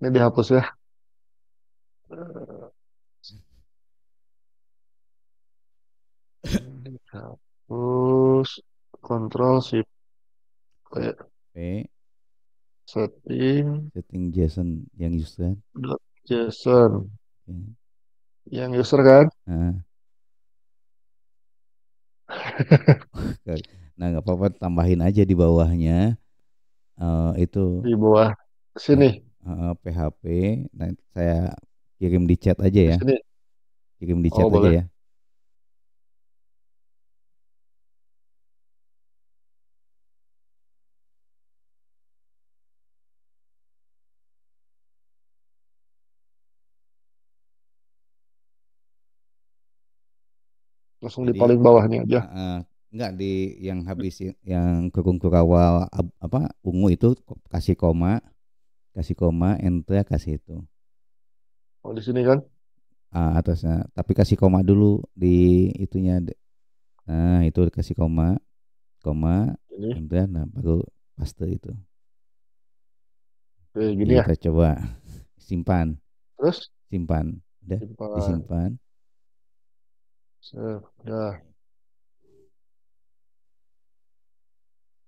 Ini dihapus ya. Ini dihapus. Kontrol Shift P. P Setting. setting JSON yang user. JSON. Oke. Yang user kan? Nah, nah nggak apa-apa, tambahin aja di bawahnya itu Di bawah P- sini. PHP. Nah, saya kirim di chat aja Di ya. sini. Kirim di Oh, chat aja boleh. ya. Langsung di Jadi paling bawahnya aja. enggak di yang habis yang kurung kurawal apa ungu itu kasih koma enter kasih itu Oh, di sini kan? atasnya, tapi kasih koma dulu di itunya. Nah, itu kasih koma, koma Ini. enter, nah baru paste itu. Oke, Jadi gini ya. kita coba simpan, Terus simpan, udah simpan. disimpan. Save. Dah.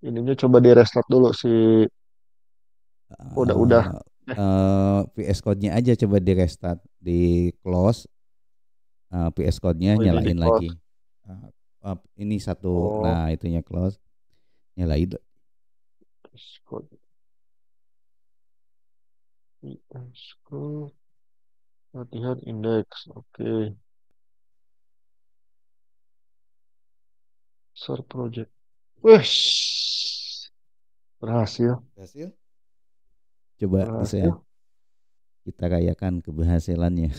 Ininya coba di restart dulu si. Udah. eh Eh, VS Code-nya aja coba di restart, di close, VS Code-nya oh ini di nyalain close. lagi. Ini satu, Oh, nah itunya close, nyalain. Discord. Discord. Latihan indeks. Oke. Short project. Wih, berhasil, Berhasil? Coba bisa berhasil. kita rayakan keberhasilannya.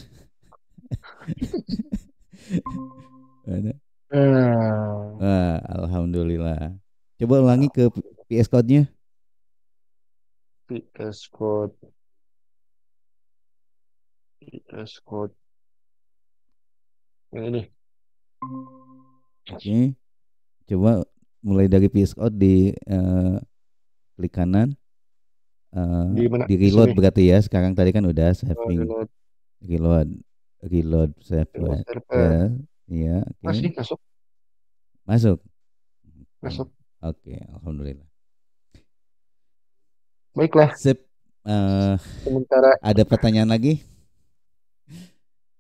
Ada. Nah, Wah, alhamdulillah. Coba ulangi ke PS Code-nya. PS Code, PS Code. Yang ini Oke, coba mulai dari PS Code di klik kanan, di mana? di Di reload sini. berarti ya. Sekarang tadi kan udah saving, Reload, reload, reload save reload server. ya, iya, oke, Masih masuk, masuk. masuk. Oke, alhamdulillah. Baiklah, Sip. Eh, sementara ada pertanyaan lagi?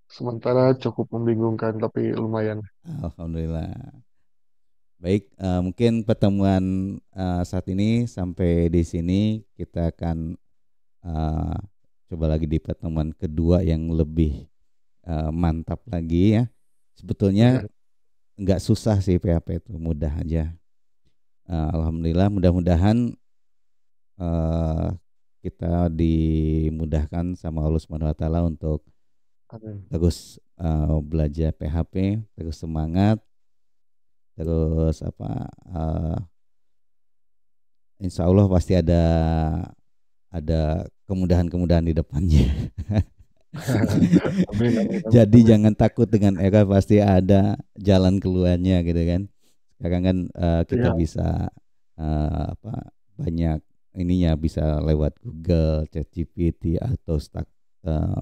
sementara cukup membingungkan tapi lumayan. Alhamdulillah. Baik, mungkin pertemuan saat ini sampai di sini. Kita akan eh, coba lagi di pertemuan kedua yang lebih mantap lagi ya. Sebetulnya nggak susah sih PHP itu, mudah aja. Alhamdulillah, mudah-mudahan eh, kita dimudahkan sama Allah Subhanahu wa taala untuk Amin. terus belajar PHP, terus semangat, terus apa insya Allah pasti ada kemudahan-kemudahan di depannya. Amin, amin, amin, Jadi amin. jangan takut dengan era, pasti ada jalan keluarnya gitu kan. Sekarang kan kita Ya, bisa apa banyak ininya, bisa lewat Google, ChatGPT atau eh,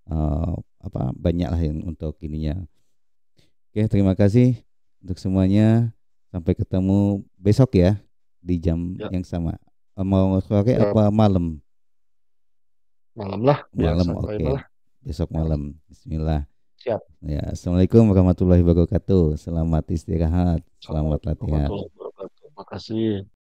eh, apa banyak lah yang untuk ininya. Oke, terima kasih untuk semuanya. Sampai ketemu besok ya di jam ya, yang sama. Mau sore ya, apa malam? malam lah, biar Malam, santai oke. malah. Besok Ya, malam. Bismillah. siap. Ya, Assalamualaikum warahmatullahi wabarakatuh. Selamat istirahat, selamat Assalamualaikum latihan. warahmatullahi wabarakatuh. Makasih.